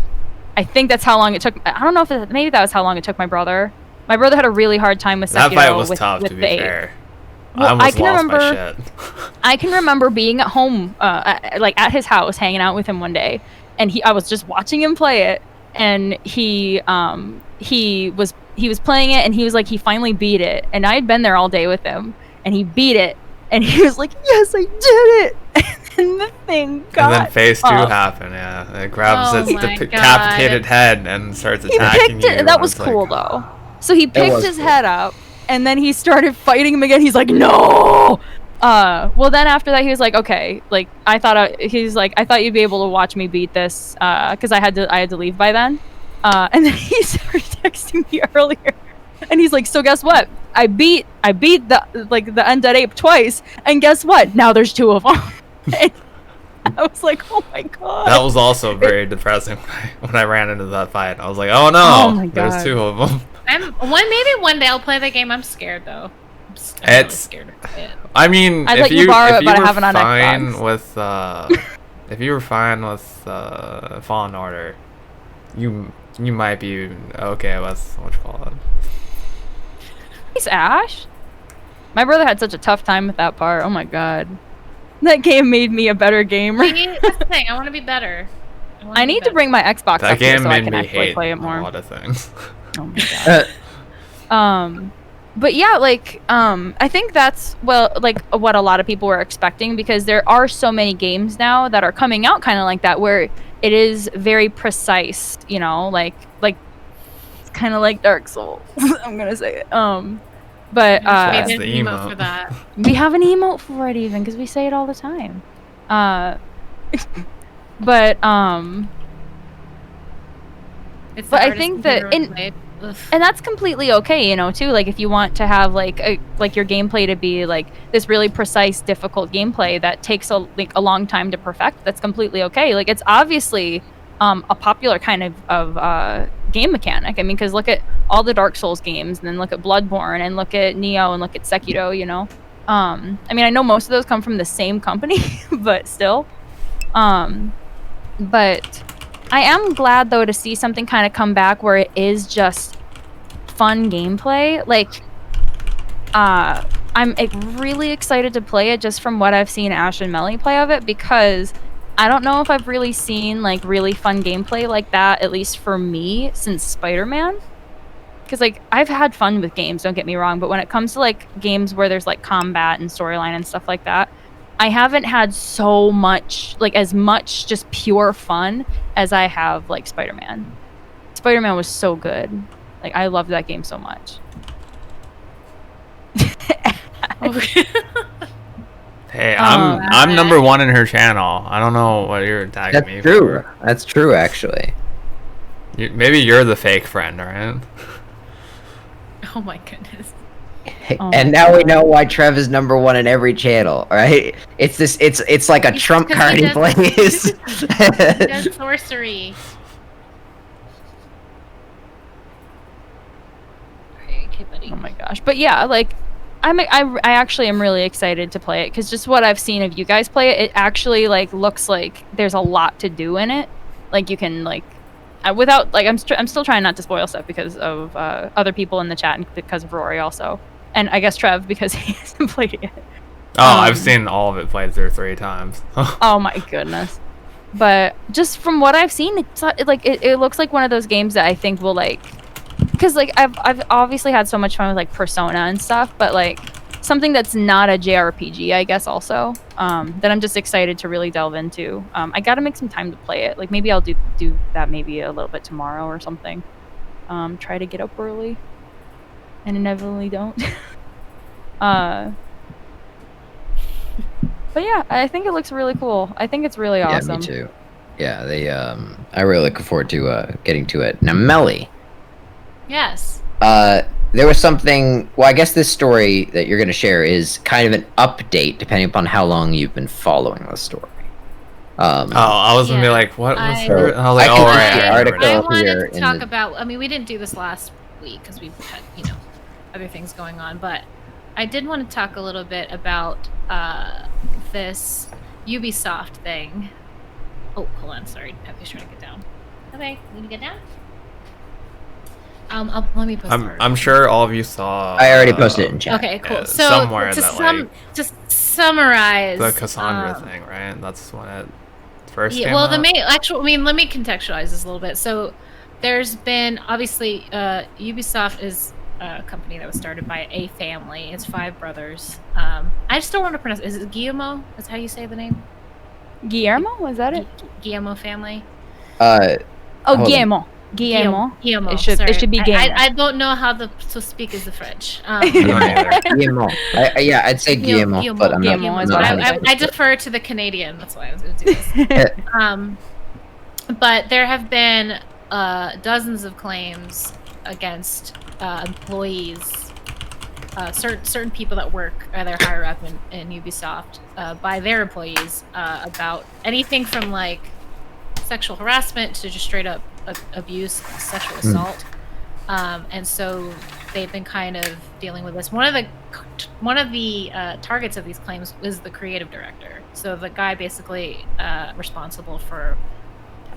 I think that's how long it took. I don't know if maybe that was how long it took my brother. My brother had a really hard time with Sekiro. That fight was with, tough, with to be the ape. fair. Well, I almost can lost remember, my shit. I can remember being at home, like at his house, hanging out with him one day, and I was just watching him play it, and he was playing it, and he was like, he finally beat it, and I had been there all day with him, and he beat it, and he was like, yes, I did it, and the thing got And then phase 2 up. happened, yeah. It grabs Oh its my decapitated head and starts He attacking picked you. it. That and was it's like, cool though. So he picked was his cool. head up, and then he started fighting him again. He's like, no. Well, then after that, he was like, okay. Like I thought, he's like, I thought you'd be able to watch me beat this, because I had to leave by then. And then he started texting me earlier, and he's like, so guess what? I beat the undead ape twice, and guess what? Now there's 2 of them. And I was like, oh my god. That was also very depressing when I ran into that fight. I was like, oh no, Oh my there's God. 2 of them. Maybe one day I'll play the game. I'm scared though. I'm really It's- scared of it. I mean, I'd if let you you borrow if it, but I you have it were on fine Xbox. with if you were fine with Fallen Order, you might be okay with what you call it. Thanks, Ash. My brother had such a tough time with that part. Oh my god. That game made me a better gamer. See, that's the thing. I want to be better. wanna I be need to better. bring my Xbox That up here game so I made can me actually hate play it a more. lot of things. Oh my god. But yeah, like I think that's like what a lot of people were expecting, because there are so many games now that are coming out kind of like that, where it is very precise, you know, like it's kind of like Dark Souls. I'm gonna say it. But Maybe That's there's the an emote. for that. we have an emote for it even because we say it all the time. But It's But the I hardest think game that I've in- ever played. Ugh. and that's completely okay, you know, too. Like if you want to have like your gameplay to be like this really precise, difficult gameplay that takes a long time to perfect, that's completely okay. Like it's obviously a popular kind of game mechanic. I mean, because look at all the Dark Souls games, and then look at Bloodborne, and look at Neo, and look at Sekiro. You know, I mean, I know most of those come from the same company, but still. But I am glad though to see something kind of come back where it is just fun gameplay. Like, I'm really excited to play it just from what I've seen Ash and Melly play of it, because I don't know if I've really seen like really fun gameplay like that, at least for me, since Spider-Man. Because like I've had fun with games, don't get me wrong, but when it comes to like games where there's like combat and storyline and stuff like that, I haven't had so much, like as much just pure fun as I have like Spider-Man. Spider-Man was so good. Like I loved that game so much. Hey, Oh, I'm number 1 in her channel. I don't know what you're tagging me That's true. for. That's true, actually. Maybe you're the fake friend, alright? Oh my goodness. Oh And my now we God. know why Trev is number 1 in every channel, right? It's this. It's like a It's trump 'cause card he he plays. He does sorcery. Okay, buddy. Oh my gosh. But yeah, like I actually am really excited to play it, because just what I've seen of you guys play it, it actually like looks like there's a lot to do in it. Like you can like without like I'm still trying not to spoil stuff because of other people in the chat and because of Rory also, and I guess Trev because he hasn't played it yet. Oh, I've Um, seen all of it played through 3 times. Oh my goodness. But just from what I've seen, it looks like one of those games that I think will like, because like I've obviously had so much fun with like Persona and stuff, but like something that's not a JRPG, I guess also, that I'm just excited to really delve into. I gotta make some time to play it. Like maybe I'll do that maybe a little bit tomorrow or something. Try to get up early, and inevitably don't. But yeah, I think it looks really cool. I think it's really awesome. Yeah, me too. Yeah, they. I really look forward to getting to it. Now, Melly, Yes. there was something. Well, I guess this story that you're going to share is kind of an update, depending upon how long you've been following the story. I was gonna be Yeah, like, what was I- her? I was I like, can oh, put right, the I remember article I that. wanted here to in talk the- about. I mean, we didn't do this last week because we've had, other things going on. But I did want to talk a little bit about this Ubisoft thing. Oh, hold on. Sorry, Pepe's trying to get down. Okay, need to get down. Let me post. the I'm article. sure all of you saw. I already posted it in chat. Okay, cool. Yeah, So somewhere to that, like, just summarize the Cassandra um, thing, right? That's when it first Yeah, came well, out. the main actual. I mean, let me contextualize this a little bit. So, there's been obviously Ubisoft is a company that was started by a family. It's 5 brothers. I still want to pronounce. Is it Guillermo? That's how you say the name. Guillermo, was that it? Guillermo family. Oh, Hold on. Guillermo. Guillermo. Guillermo. It should be I, Guillermo. I don't know how to speak is the French. Guillermo. Yeah, I'd say Guillermo, but I'm not. Guillermo is not what I 100% would I defer to the Canadian. That's why I was going to do this. But there have been dozens of claims against employees, certain people that work either higher up in Ubisoft by their employees about anything from like sexual harassment to just straight up abuse, sexual assault. And so they've been kind of dealing with this. One of the targets of these claims is the creative director. So the guy basically responsible for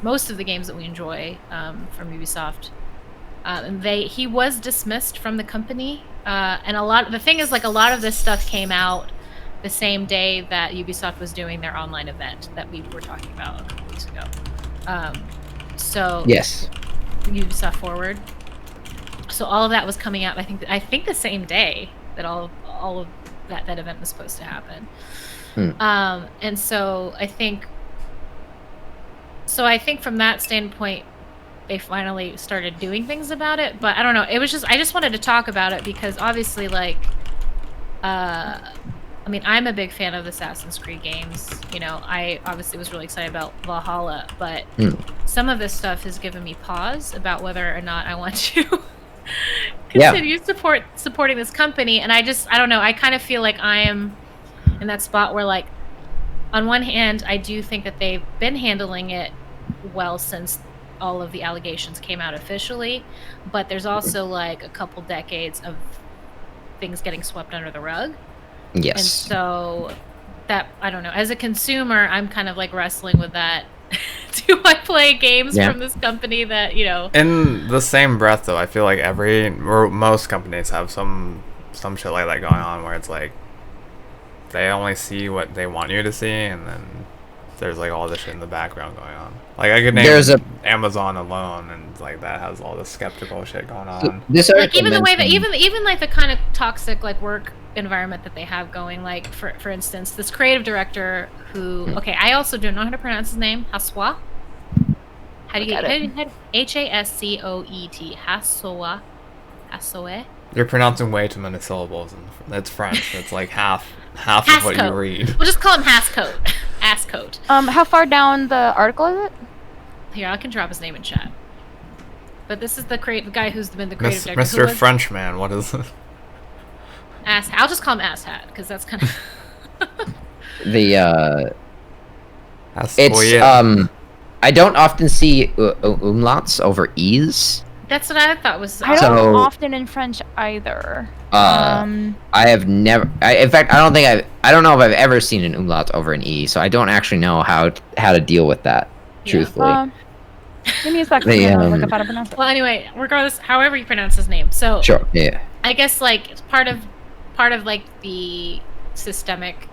most of the games that we enjoy from Ubisoft. And he was dismissed from the company. And the thing is, like, a lot of this stuff came out the same day that Ubisoft was doing their online event that we were talking about a couple weeks ago. So Yes. Ubisoft Forward. So all of that was coming out. I think the same day that all of that event was supposed to happen. And so I think from that standpoint, they finally started doing things about it. But I don't know. It was I just wanted to talk about it because obviously, like, I mean, I'm a big fan of the Assassin's Creed games. You know, I obviously was really excited about Valhalla, but some of this stuff has given me pause about whether or not I want to continue supporting this company. And I don't know. I kind of feel like I am in that spot where, like, on one hand, I do think that they've been handling it well since all of the allegations came out officially, but there's also like a couple decades of things getting swept under the rug. Yes. And so that, I don't know, as a consumer, I'm kind of like wrestling with that. Do I play games from this company that, you know? In the same breath, though, I feel like most companies have some shit like that going on where it's like they only see what they want you to see, and then there's like all this shit in the background going on. Like, I could name Amazon alone, and like that has all this skeptical shit going on. Like, even the way that even like the kind of toxic like work environment that they have going, like for instance, this creative director who I also don't know how to pronounce his name. Hassoet. How do you get Hascoet? Hassoet. You're pronouncing way too many syllables, and it's French. It's like half of what you read. We'll just call him Hascoet. Hascoet. How far down the article is it? Here, I can drop his name in chat. But this is the guy who's been the creative director. Mr. Frenchman, what is it? I'll just call him Asshat, because that's kind of... It's, I don't often see umlauts over e's. That's what I thought was... I don't often in French either. I have never... in fact, I don't know if I've ever seen an umlaut over an e, so I don't actually know how to deal with that, truthfully. Give me a second. Look up how to pronounce it. Well, anyway, regardless, however you pronounce his name. So, sure, yeah. I guess, like, part of like the systemic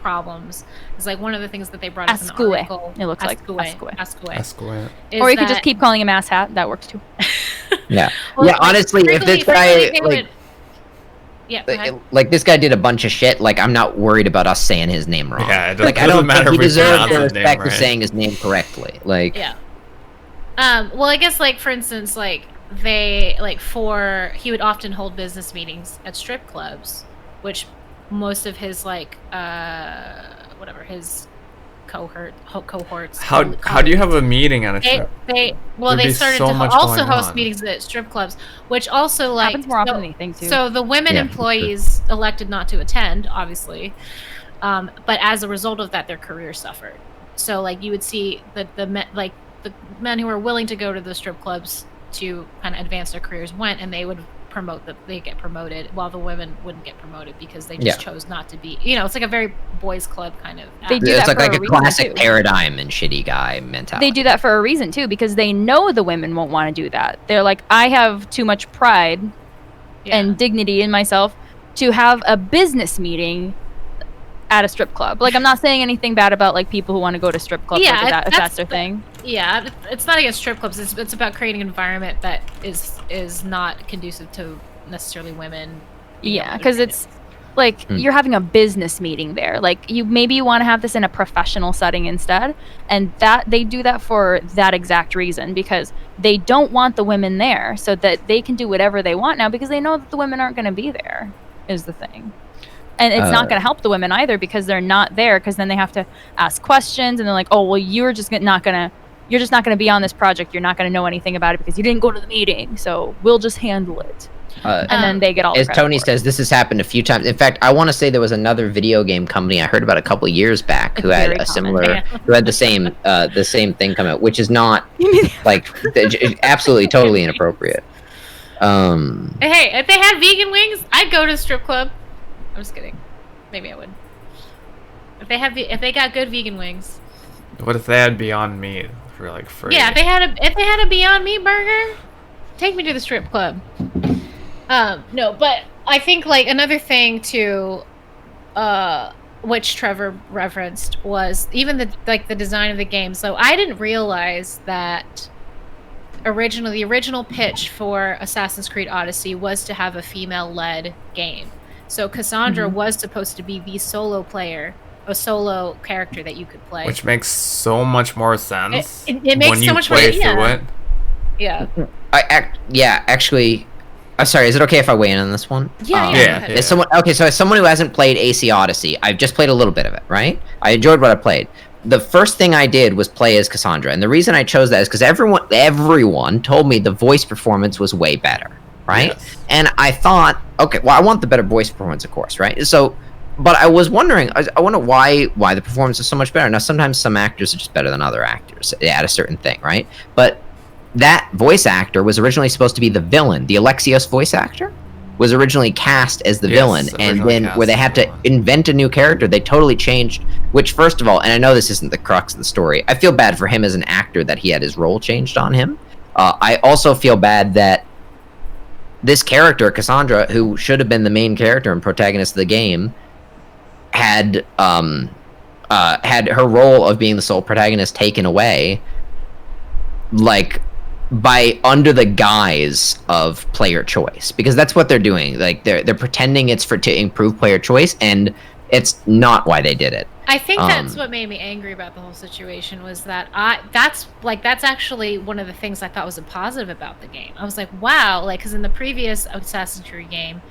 problems is like one of the things that they brought up in the article. It looks like Ascoet. Or you could just keep calling him Asshat. That works too. Yeah. Well, yeah, honestly, if this guy like this guy did a bunch of shit, like, I'm not worried about us saying his name wrong. Yeah, it like, I doesn't don't matter think he if we deserves pronounce the his name respect of right. saying his name correctly. Like, yeah. Well, I guess, like, for instance, like, he would often hold business meetings at strip clubs, which most of his, like, his cohorts. How do you have a meeting at a strip? They started so to much also going host on. meetings at strip clubs, which also, like, happens more often than you think too. So the women employees elected not to attend, obviously, but as a result of that, their career suffered. So like you would see the men who were willing to go to the strip clubs to kind of advance their careers went, and they would they get promoted, while the women wouldn't get promoted because they just chose not to be. It's like a very boys club kind of. They do It's that like for a reason, classic too. paradigm and shitty guy mentality. They do that for a reason too, because they know the women won't want to do that. They're like, I have too much pride and dignity in myself to have a business meeting at a strip club. Like, I'm not saying anything bad about like people who want to go to strip clubs, Yeah, if that's their thing. Yeah, it's not against strip clubs. It's about creating an environment that is not conducive to necessarily women. Yeah, because it's like you're having a business meeting there. Like you want to have this in a professional setting instead, and that they do that for that exact reason, because they don't want the women there so that they can do whatever they want now, because they know that the women aren't going to be there. Is the thing. And it's not going to help the women either, because they're not there, because then they have to ask questions, and they're like, oh, well, you're just not going to be on this project. You're not going to know anything about it because you didn't go to the meeting. So we'll just handle it. And then they get all the as credit Tony for says, this has happened a few times. In fact, I want to say there was another video game company I heard about a couple of years back who had very a common, similar, who had the same thing come out, which is not like absolutely totally inappropriate. Hey, if they had vegan wings, I'd go to a strip club. I'm just kidding. Maybe I would. If they got good vegan wings. What if they had Beyond Meat for like free? Yeah, if they had a Beyond Meat burger, take me to the strip club. No, but I think like another thing too, which Trevor referenced, was even the design of the game. So I didn't realize that the original pitch for Assassin's Creed Odyssey was to have a female-led game. So Cassandra was supposed to be the solo player, a solo character that you could play. Which makes so much more sense. It makes when so you much more play sense. through it. Yeah. Actually, I'm sorry. Is it okay if I weigh in on this one? Yeah. Yeah. As someone who hasn't played AC Odyssey, I've just played a little bit of it, right? I enjoyed what I played. The first thing I did was play as Cassandra, and the reason I chose that is because everyone told me the voice performance was way better, right? Yes. And I thought, okay, well, I want the better voice performance, of course, right? So, but I was wondering, I wonder why the performance is so much better. Now, sometimes some actors are just better than other actors at a certain thing, right? But that voice actor was originally supposed to be the villain. The Alexios voice actor was originally cast as the villain, and then where they had to invent a new character, they totally changed. Which, first of all, and I know this isn't the crux of the story, I feel bad for him as an actor that he had his role changed on him. I also feel bad that this character, Cassandra, who should have been the main character and protagonist of the game, had her role of being the sole protagonist taken away, like, by under the guise of player choice, because that's what they're doing. Like they're pretending it's to improve player choice, and it's not why they did it. I think that's what made me angry about the whole situation, was that that's actually one of the things I thought was a positive about the game. I was like, wow, like, because in the previous Assassin's Creed game,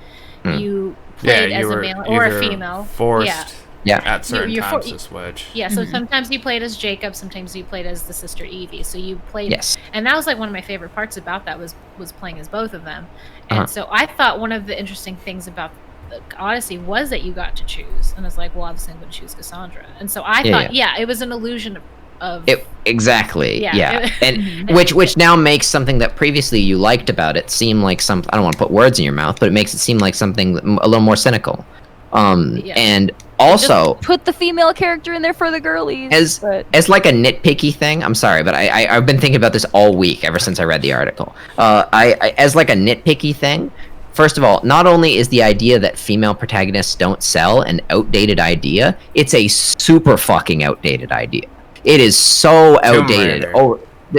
you played as a male or a female. Forced at certain you're times to switch. Yeah, so sometimes you played as Jacob, sometimes you played as the sister Evie. So you played, and that was like one of my favorite parts about that was playing as both of them. And so I thought one of the interesting things about the Odyssey was that you got to choose, and I was like, well, obviously I'm going to choose Cassandra. And so I thought, it was an illusion of it, exactly. Yeah. And which now makes something that previously you liked about it seem like I don't want to put words in your mouth, but it makes it seem like something a little more cynical. And also Just put the female character in there for the girlies. As like a nitpicky thing, I'm sorry, but I've been thinking about this all week ever since I read the article. As like a nitpicky thing, first of all, not only is the idea that female protagonists don't sell an outdated idea, it's a super fucking outdated idea. It is so outdated.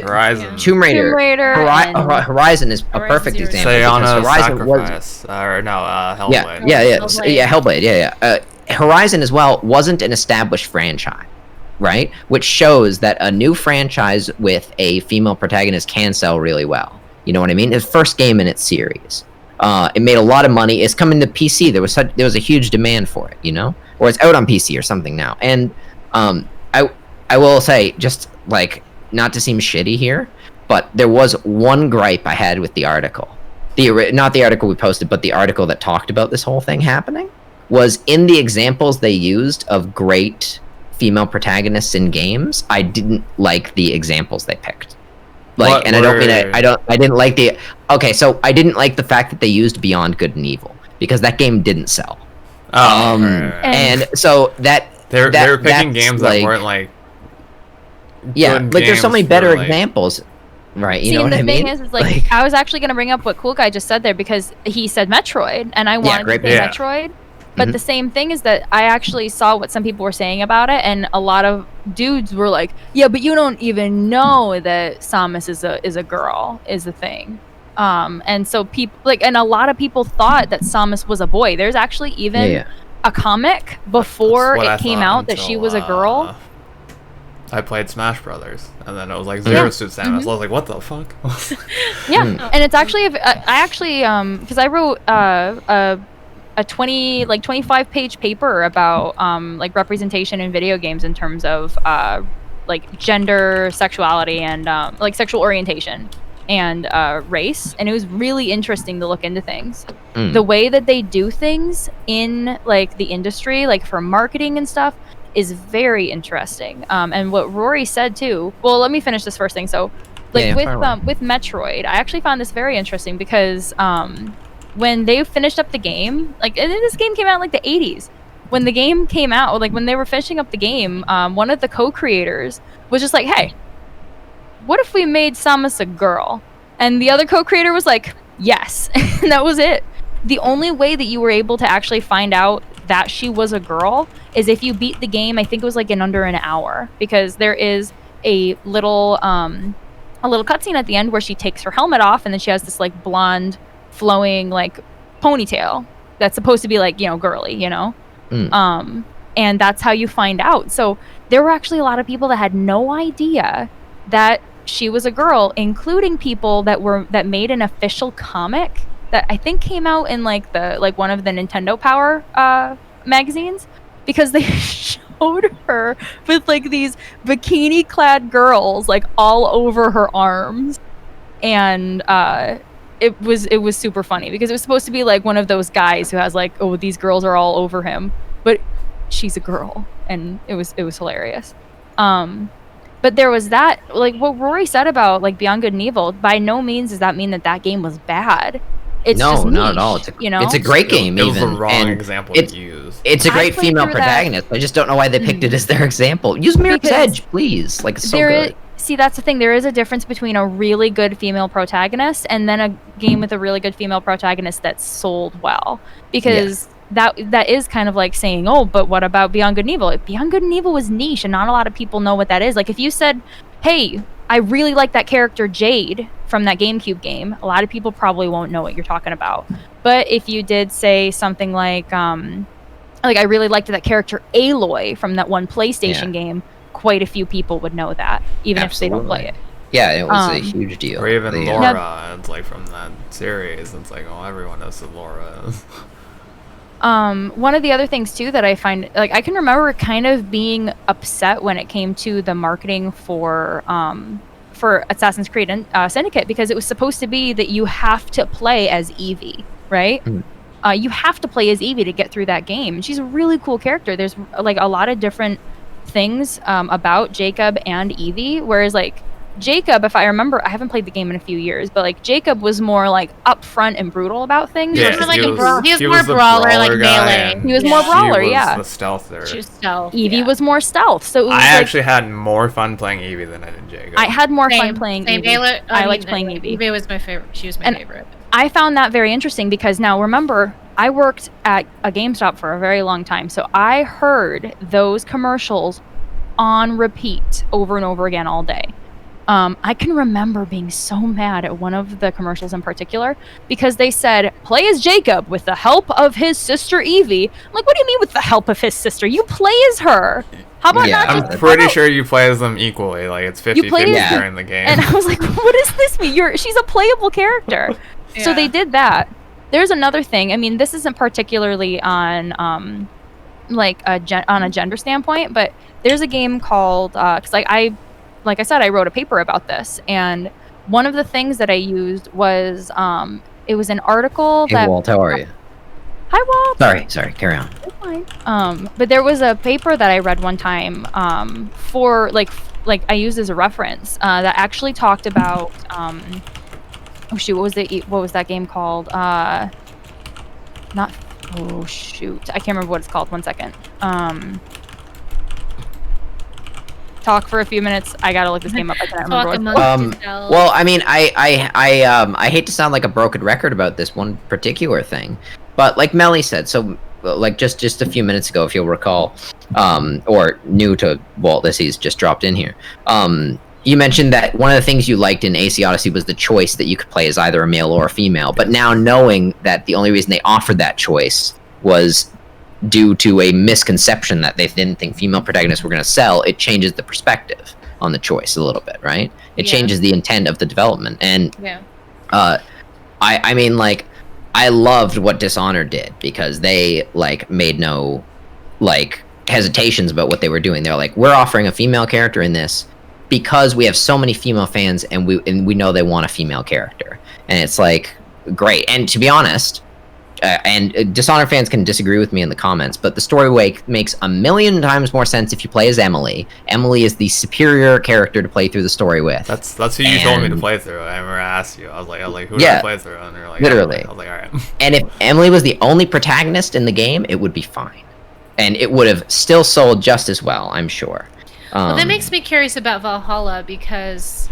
Horizon. Tomb Raider. Horizon is a perfect example. Sayana Horizon Sacrifice. Hellblade. Hellblade. Horizon as well wasn't an established franchise, right? Which shows that a new franchise with a female protagonist can sell really well. You know what I mean? It's the first game in its series. It made a lot of money. It's coming to PC. There was a huge demand for it, you know? Or it's out on PC or something now. And I will say, just like, not to seem shitty here, but there was one gripe I had with the article. Not the article we posted, but the article that talked about this whole thing happening, was in the examples they used of great female protagonists in games, I didn't like the examples they picked. Like, What and I don't mean were- I didn't like the. Okay, so I didn't like the fact that they used Beyond Good and Evil because that game didn't sell. Oh, And so that they were picking that's, games like, that weren't like. yeah, good like there's so games many for, better like- examples, right? You See, know and what the I mean? thing is like, I was actually going to bring up what Cool Guy just said there because he said Metroid, and I wanted great to say pick. Metroid. But Mhm. the same thing is that I actually saw what some people were saying about it, and a lot of dudes were like, "Yeah, but you don't even know that Samus is a girl," is the thing. And so people like, and a lot of people thought that Samus was a boy. There's actually even Yeah. a comic before That's what I it came thought out that she until, was a girl. I played Smash Brothers, and then it was like Yeah. Zero Suit Samus. I was like, what the fuck? Yeah, Mm. and it's actually I actually because I wrote a 25 page paper about like representation in video games in terms of like gender, sexuality, and like sexual orientation and race, and it was really interesting to look into things. Mm. The way that they do things in like the industry, like for marketing and stuff, is very interesting. And what Rory said too. Well, let me finish this first thing. So, like Yeah, fire away. with Metroid, I actually found this very interesting because when they finished up the game, like, and then this game came out in like the 80s. When the game came out, like when they were finishing up the game, one of the co-creators was just like, "Hey, what if we made Samus a girl?" And the other co-creator was like, "Yes," and that was it. The only way that you were able to actually find out that she was a girl is if you beat the game. I think it was like in under an hour, because there is a little cutscene at the end where she takes her helmet off, and then she has this like blonde, flowing like ponytail that's supposed to be like, you know, girly, you know. Mm. And that's how you find out. So there were actually a lot of people that had no idea that she was a girl, including people that made an official comic that I think came out in like one of the Nintendo Power magazines, because they showed her with like these bikini clad girls like all over her arms. And it was super funny because it was supposed to be like one of those guys who has like, oh, these girls are all over him, but she's a girl, and it was hilarious. But there was that, like what Rory said about like Beyond Good and Evil. By no means does that mean that game was bad. It's No, just not at niche, all. It's a great game. It was the even, wrong and example it's- to use. It's a I great played female through that- protagonist. I just don't know why they picked it as their example. Use Mirror's Because Edge, please. Like, it's so There good. is- see, that's the thing. There is a difference between a really good female protagonist and then a game with a really good female protagonist that's sold well. Because that is kind of like saying, oh, but what about Beyond Good and Evil? Beyond Good and Evil was niche, and not a lot of people know what that is. Like, if you said, hey, I really like that character Jade from that GameCube game, a lot of people probably won't know what you're talking about. But if you did say something like I really liked that character Aloy from that one PlayStation game, quite a few people would know that, even if they don't play it. Yeah, it was a Um, huge deal. Or even They, Laura, it's like from that series. It's like, oh, everyone knows who Laura is. One of the other things too that I find, like, I can remember kind of being upset when it came to the marketing for Assassin's Creed and Syndicate, because it was supposed to be that you have to play as Evie, right? Mm. You have to play as Evie to get through that game, and she's a really cool character. There's like a lot of different things about Jacob and Evie, whereas like Jacob, if I remember, I haven't played the game in a few years, but like Jacob was more like upfront and brutal about things. Yeah, He was like he a was- brawl- he was he more was the brawler, like brawler guy, melee. and He was more she brawler, was yeah. the stealther. She was stealth. Evie yeah. was more stealth, so it was I like, actually had more fun playing Evie than I did Jacob. I had more fun Same, playing same. Evie. Ayla- I mean, liked playing Evie. Evie was my favorite. She was my And- favorite. I found that very interesting because now remember, I worked at a GameStop for a very long time, so I heard those commercials on repeat over and over again all day. I can remember being so mad at one of the commercials in particular because they said, play as Jacob with the help of his sister Evie. I'm like, what do you mean with the help of his sister? You play as her. How about Yeah, not I'm just... how pretty about- sure you play as them equally. Like, it's 50-50 play as- during the game. And I was like, what does this mean? She's a playable character. So they did that. There's another thing. I mean, this isn't particularly on on a gender standpoint, but there's a game called because like I said, I wrote a paper about this, and one of the things that I used was it was an article Hey, that Walt, how are you? Hi, Walt. Sorry, carry on. It's fine. But there was a paper that I read one time for like I used as a reference that actually talked about oh shoot, what was that game called? Not oh shoot, I can't remember what it's called. 1 second. Talk for a few minutes. I gotta look this game up. I can't remember. Talk What it's amongst called. yourselves. Well, I mean, I hate to sound like a broken record about this one particular thing, but like Melly said, so like just a few minutes ago, if you'll recall, or new to Walt, as he's just dropped in here, you mentioned that one of the things you liked in AC Odyssey was the choice that you could play as either a male or a female. But now knowing that the only reason they offered that choice was due to a misconception that they didn't think female protagonists were going to sell, it changes the perspective on the choice a little bit, right? It Yeah. changes the intent of the development. And Yeah. I mean, like, I loved what Dishonored did because they like made no like hesitations about what they were doing. They're like, we're offering a female character in this because we have so many female fans, and we know they want a female character, and it's like great. And to be honest, and Dishonored fans can disagree with me in the comments, but the story makes a million times more sense if you play as Emily. Emily is the superior character to play through the story with. That's who you told me to And- play through. I remember I asked you. I was like, who Yeah. do I play through? And you're like, Literally. I was like, all right. And if Emily was the only protagonist in the game, it would be fine, and it would have still sold just as well, I'm sure. Well, that makes me curious about Valhalla because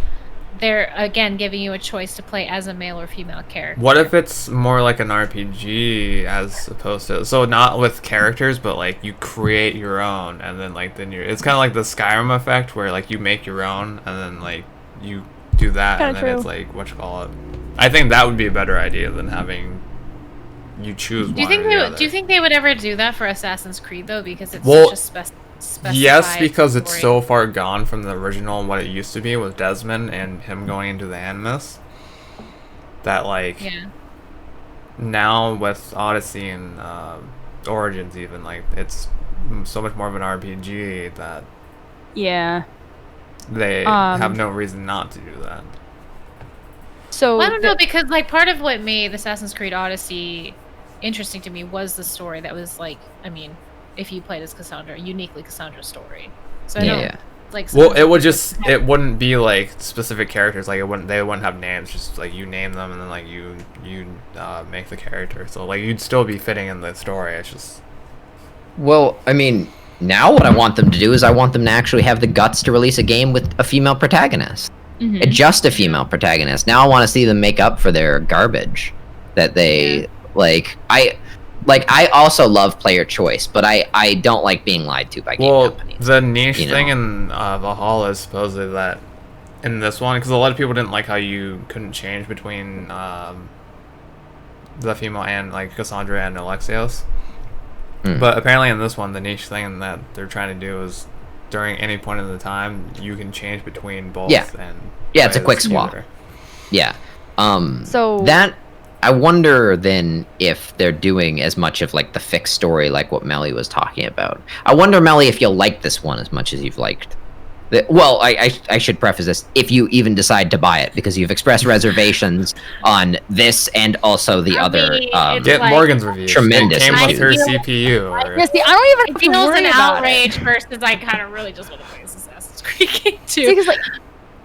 they're again giving you a choice to play as a male or female character. What if it's more like an RPG as opposed to, so not with characters, but like you create your own, and then it's kind of like the Skyrim effect where like you make your own and then like you do that, Kinda and then true. it's like what you call it. I think that would be a better idea than having you choose Do you one think or the other. do you think they would ever do that for Assassin's Creed though? Because it's Well, such a specified Yes, because it's story. so far gone from the original and what it used to be with Desmond and him going into the Animus that like Yeah. now with Odyssey and Origins even like it's so much more of an RPG that Yeah. they have no reason not to do that. So Well, I don't know because like part of what made Assassin's Creed Odyssey interesting to me was the story that was like, I mean, if you played as Cassandra, uniquely Cassandra's story. So I know Yeah. like Well, some- it wouldn't be like specific characters, like they wouldn't have names, just like you name them and then like you make the character. So like you'd still be fitting in the story. It's just Well, I mean, now what I want them to do is I want them to actually have the guts to release a game with a female protagonist. Mhm. Just a female protagonist. Now I want to see them make up for their garbage that they I also love player choice, but I don't like being lied to by game well, companies. the niche you know. thing in Valhalla is supposedly that in this one, because a lot of people didn't like how you couldn't change between the female and like Cassandra and Alexios. Hmm. But apparently in this one, the niche thing that they're trying to do is during any point in the time you can change between both. Yeah. And Yeah, it's a play quick as swap. either. Yeah. So- that I wonder then if they're doing as much of like the fixed story like what Melly was talking about. I wonder, Melly, if you'll like this one as much as you've liked. Well, I should preface this, if you even decide to buy it, because you've expressed reservations on this and also the I other. mean, it's Get like- Morgan's review. Tremendous It came with her reviews. CPU. Or, Yeah, see, I don't even have It to feels worry an about outrage it. versus I kind of really just want to play this Assassin's Creed game See, too. because like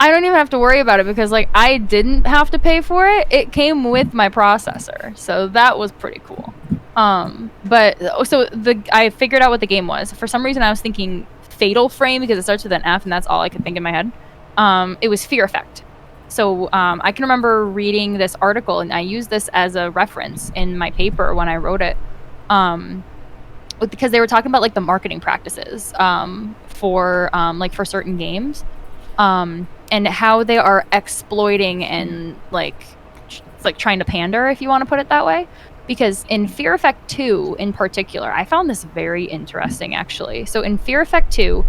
I don't even have to worry about it because like I didn't have to pay for it. It came with my processor, so that was pretty cool. But so I figured out what the game was. For some reason, I was thinking Fatal Frame because it starts with an F, and that's all I could think in my head. It was Fear Effect. So I can remember reading this article, and I used this as a reference in my paper when I wrote it. Because they were talking about like the marketing practices for certain games. And how they are exploiting and like trying to pander, if you want to put it that way. Because in Fear Effect 2 in particular, I found this very interesting actually. So in Fear Effect 2,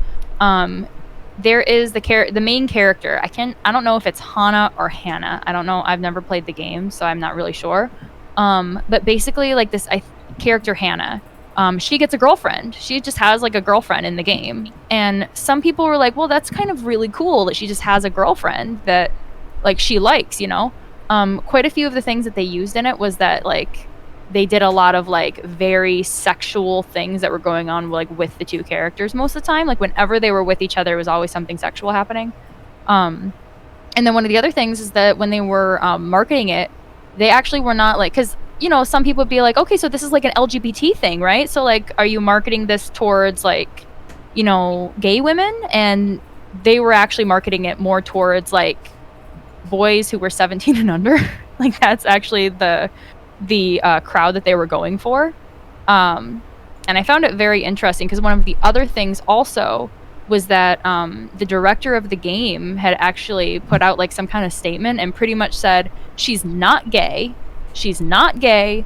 there is the main character. I don't know if it's Hana or Hannah. I don't know. I've never played the game, so I'm not really sure. But basically like this character Hannah, she gets a girlfriend. She just has like a girlfriend in the game. And some people were like, well, that's kind of really cool that she just has a girlfriend that like she likes, you know? Quite a few of the things that they used in it was that like they did a lot of like very sexual things that were going on like with the two characters most of the time. Like whenever they were with each other, it was always something sexual happening. And then one of the other things is that when they were marketing it, they actually were not like, because you know, some people would be like, okay, so this is like an LGBT thing, right? So like, are you marketing this towards like, you know, gay women? And they were actually marketing it more towards like boys who were 17 and under. Like that's actually the crowd that they were going for. And I found it very interesting because one of the other things also was that the director of the game had actually put out like some kind of statement and pretty much said, she's not gay. She's not gay.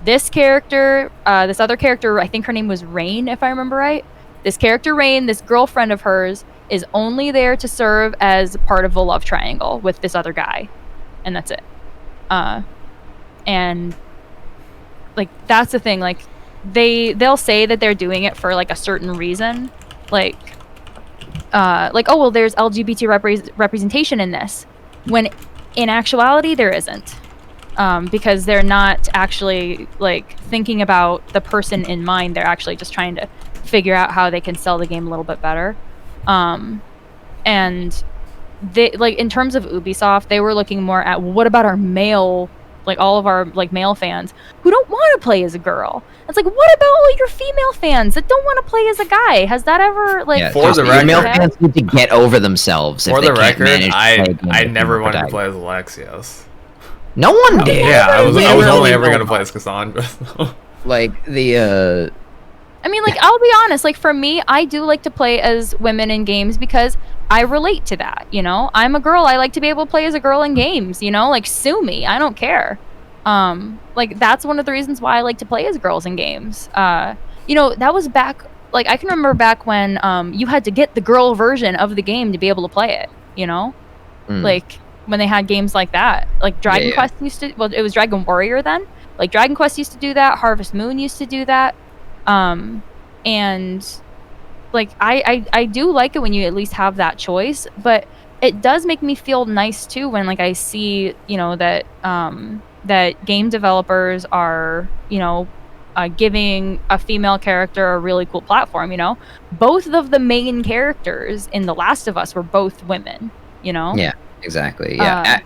This character, this other character, I think her name was Rain, if I remember right. This character, Rain, this girlfriend of hers, is only there to serve as part of the love triangle with this other guy. And that's it. And like, that's the thing. Like, they'll say that they're doing it for like a certain reason. Like, oh, well, there's LGBT representation in this. When in actuality, there isn't. Because they're not actually like thinking about the person in mind. They're actually just trying to figure out how they can sell the game a little bit better. And they like in terms of Ubisoft, they were looking more at what about our male, like all of our like male fans who don't want to play as a girl. It's like, what about all your female fans that don't want to play as a guy? Has that ever like For the record, female fans need to get over themselves. For if they the can't record, manage to play I games never with wanted to protagonist. play as Alexios. No one did. Yeah, I was only ever Literally gonna play as Cassandra. like the I mean, like, I'll be honest, like, for me, I do like to play as women in games because I relate to that, you know? I'm a girl, I like to be able to play as a girl in games, you know? Like, sue me, I don't care. Like, that's one of the reasons why I like to play as girls in games. You know, that was back, like, I can remember back when you had to get the girl version of the game to be able to play it, you know? Like, when they had games like that. Like, Dragon Quest used to, well, it was Dragon Warrior then. Like, Dragon Quest used to do that, Harvest Moon used to do that. And like I do like it when you at least have that choice, but it does make me feel nice too when like I see, you know, that that game developers are, you know, giving a female character a really cool platform, you know. Both of the main characters in The Last of Us were both women, you know. Yeah, exactly. Yeah.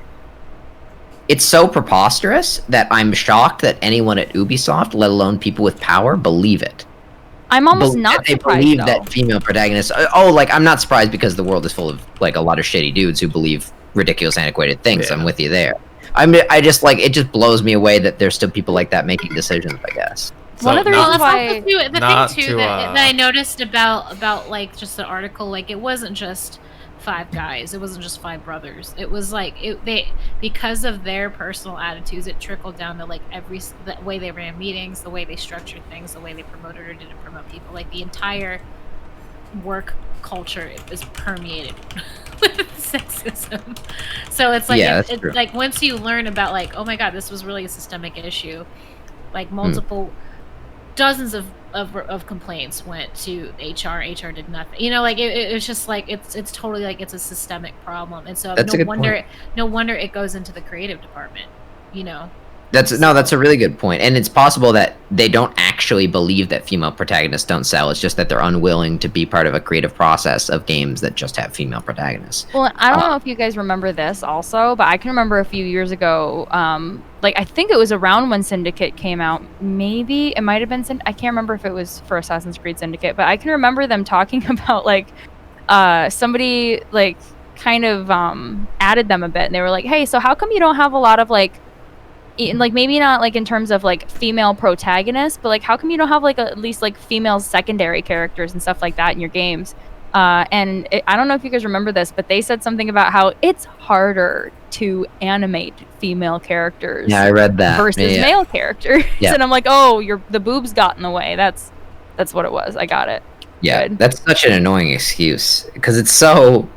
It's so preposterous that I'm shocked that anyone at Ubisoft, let alone people with power, believe it. I'm almost not they surprised, believe though. that female protagonists. Oh, like I'm not surprised because the world is full of like a lot of shitty dudes who believe ridiculous, antiquated things. Yeah. I'm with you there. I just like it. Just blows me away that there's still people like that making decisions. I guess. One of the not- reasons why The Not thing too to, that I noticed about like just the article, like it wasn't just 5 guys, it wasn't just 5 brothers. It was like they because of their personal attitudes, it trickled down to like the way they ran meetings, the way they structured things, the way they promoted or didn't promote people. Like the entire work culture is permeated with sexism. So it's like Yeah, it's that's true. like once you learn about like, oh my god, this was really a systemic issue, like multiple dozens of complaints went to HR. HR did nothing. You know, like it was just like it's totally like it's a systemic problem, and so That's a good no wonder it goes into the creative department. You know, That's a really good point. And it's possible that they don't actually believe that female protagonists don't sell. It's just that they're unwilling to be part of a creative process of games that just have female protagonists. Well, I don't know if you guys remember this also, but I can remember a few years ago, like I think it was around when Syndicate came out. Maybe it might have been I can't remember if it was for Assassin's Creed Syndicate, but I can remember them talking about like somebody like kind of added them a bit, and they were like, "Hey, so how come you don't have a lot of like maybe not like in terms of like female protagonists, but like how come you don't have like at least like female secondary characters and stuff like that in your games?" And I don't know if you guys remember this, but they said something about how it's harder to animate female characters Yeah, I read that. versus Yeah. male characters. Yeah. And I'm like, oh, the boobs got in the way. That's what it was. I got it. Yeah, Good. that's such an annoying excuse because it's so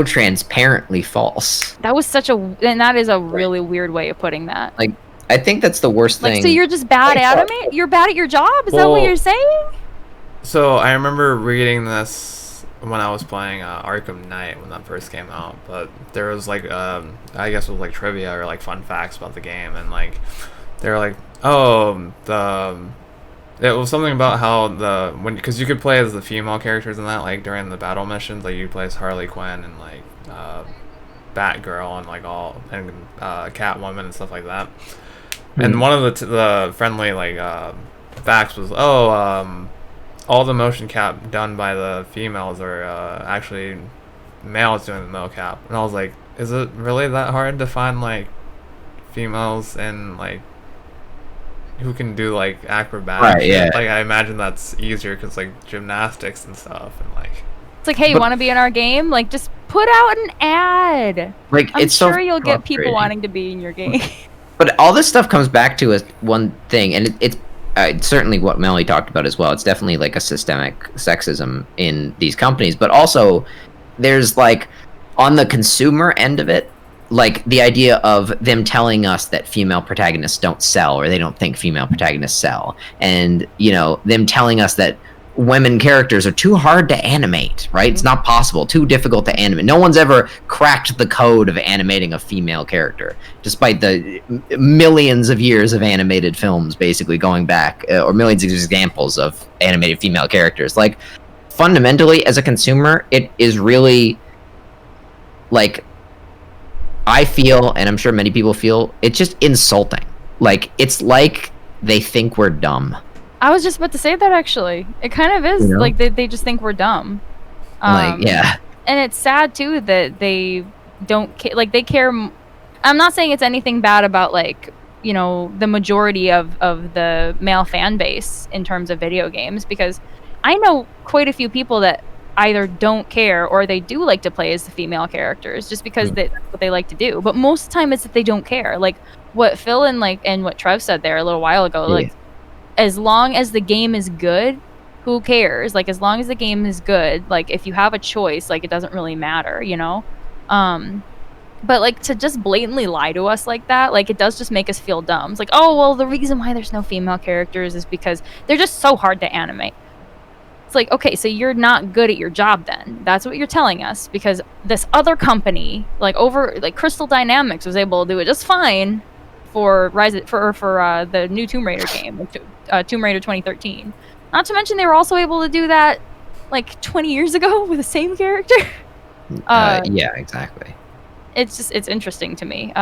transparently false. That was and that is a really weird way of putting that. Like, I think that's the worst Like, thing. so you're just bad at it? You're bad at your job? Is that what Well- you're saying? So I remember reading this when I was playing Arkham Knight when that first came out, but there was like I guess it was like trivia or like fun facts about the game, and like they were like, oh, it was something about how because you could play as the female characters in that, like during the battle missions, like you play as Harley Quinn and like Batgirl and like Catwoman and stuff like that. And one of the friendly like facts was, all the motion cap done by the females are actually males doing the mocap. And I was like, is it really that hard to find like females and like who can do like acrobatic Right, shit? yeah. Like I imagine that's easier because like gymnastics and stuff and like It's like, hey, you want to be in our game? Like, just put out an ad. Like, I'm it's so sure you'll get people frustrating. wanting to be in your game. But all this stuff comes back to is one thing, and it's certainly what Melly talked about as well. It's definitely like a systemic sexism in these companies, but also there's like on the consumer end of it, like the idea of them telling us that female protagonists don't sell, or they don't think female protagonists sell, and them telling us that women characters are too hard to animate, right? It's not possible, too difficult to animate. No one's ever cracked the code of animating a female character, despite the millions of years of animated films basically going back, or millions of examples of animated female characters. Like, fundamentally, as a consumer, it is really, like, I feel, and I'm sure many people feel, it's just insulting. Like, it's like they think we're dumb. I was just about to say that, actually. It kind of is. Like, they just think we're dumb. Yeah. And it's sad, too, that they don't care. Like, they care. I'm not saying it's anything bad about, like, the majority of the male fan base in terms of video games, because I know quite a few people that either don't care or they do like to play as the female characters just because that's what they like to do. But most of the time it's that they don't care. Like what Phil and what Trev said there a little while ago, like, as long as the game is good, who cares? Like, as long as the game is good, like, if you have a choice, like, it doesn't really matter, But, like, to just blatantly lie to us like that, like, it does just make us feel dumb. It's like, oh, well, the reason why there's no female characters is because they're just so hard to animate. It's like, okay, so you're not good at your job then. That's what you're telling us, because this other company, like Crystal Dynamics was able to do it just fine for the new Tomb Raider game, Tomb Raider 2013. Not to mention they were also able to do that like 20 years ago with the same character. Yeah, exactly. It's interesting to me.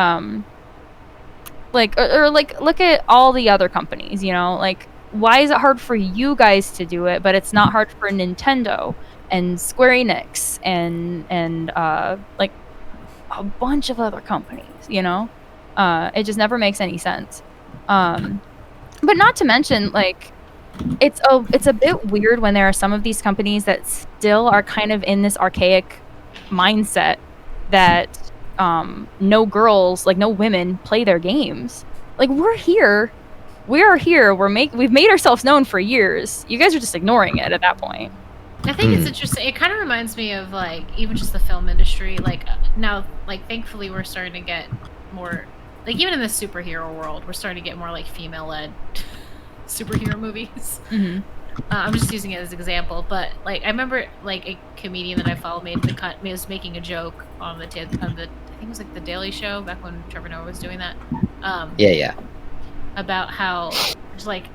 Like look at all the other companies, like, why is it hard for you guys to do it, but it's not hard for Nintendo and Square Enix and like a bunch of other companies, It just never makes any sense. But not to mention, like, it's a bit weird when there are some of these companies that still are kind of in this archaic mindset that no girls, like no women, play their games. Like, we are here. We've made ourselves known for years. You guys are just ignoring it at that point. I think it's interesting. It kind of reminds me of, like, even just the film industry. Like, now, like, thankfully we're starting to get more, like, even in the superhero world, we're starting to get more, like, female-led superhero movies. Mm-hmm. I'm just using it as an example, but, like, I remember, like, a comedian that I follow was making a joke on I think it was, like, The Daily Show, back when Trevor Noah was doing that. Yeah. About how, just, like,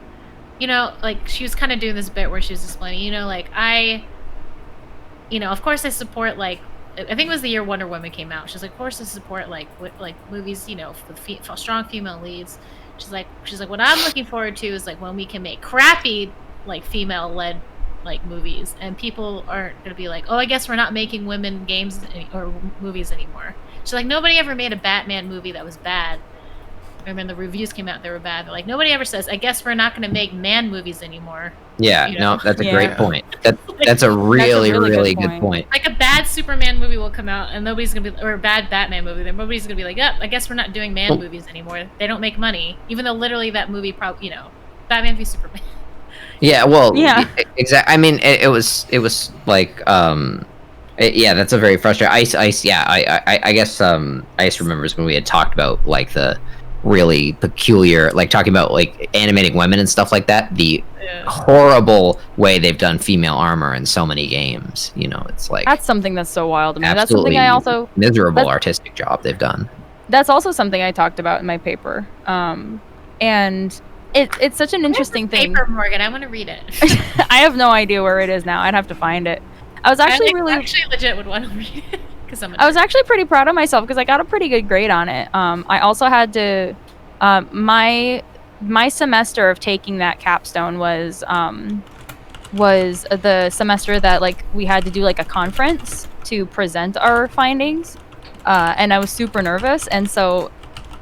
like, she was kind of doing this bit where she was explaining, like, of course I support, like, I think it was the year Wonder Woman came out. She's like, of course I support, like movies, with strong female leads. She's like, what I'm looking forward to is, like, when we can make crappy, like, female-led, like, movies, and people aren't gonna be like, oh, I guess we're not making women games or movies anymore. She's like, nobody ever made a Batman movie that was bad. I remember the reviews came out, they were bad. They're like, nobody ever says, I guess we're not going to make man movies anymore. Yeah, no, that's a great point. That's a really good point. Like, a bad Superman movie will come out, and nobody's going to be, or a bad Batman movie, then nobody's going to be like, I guess we're not doing man movies anymore. They don't make money. Even though literally that movie probably, Batman v Superman. Yeah, well, yeah. Exactly. I mean, it was like, yeah, that's a very frustrating. I guess Ice remembers when we had talked about, like, the really peculiar, like, talking about, like, animating women and stuff like that, the horrible way they've done female armor in so many games. It's like, that's something that's so wild to me. That's something I also miserable artistic job they've done. That's also something I talked about in my paper. And and it's such an interesting thing. Paper, Morgan. I want to read it. I have no idea where it is now. I'd have to find it. I was actually actually legit would want to read it because I was actually pretty proud of myself because I got a pretty good grade on it. I also had to my semester of taking that capstone was the semester that like we had to do like a conference to present our findings, and I was super nervous, and so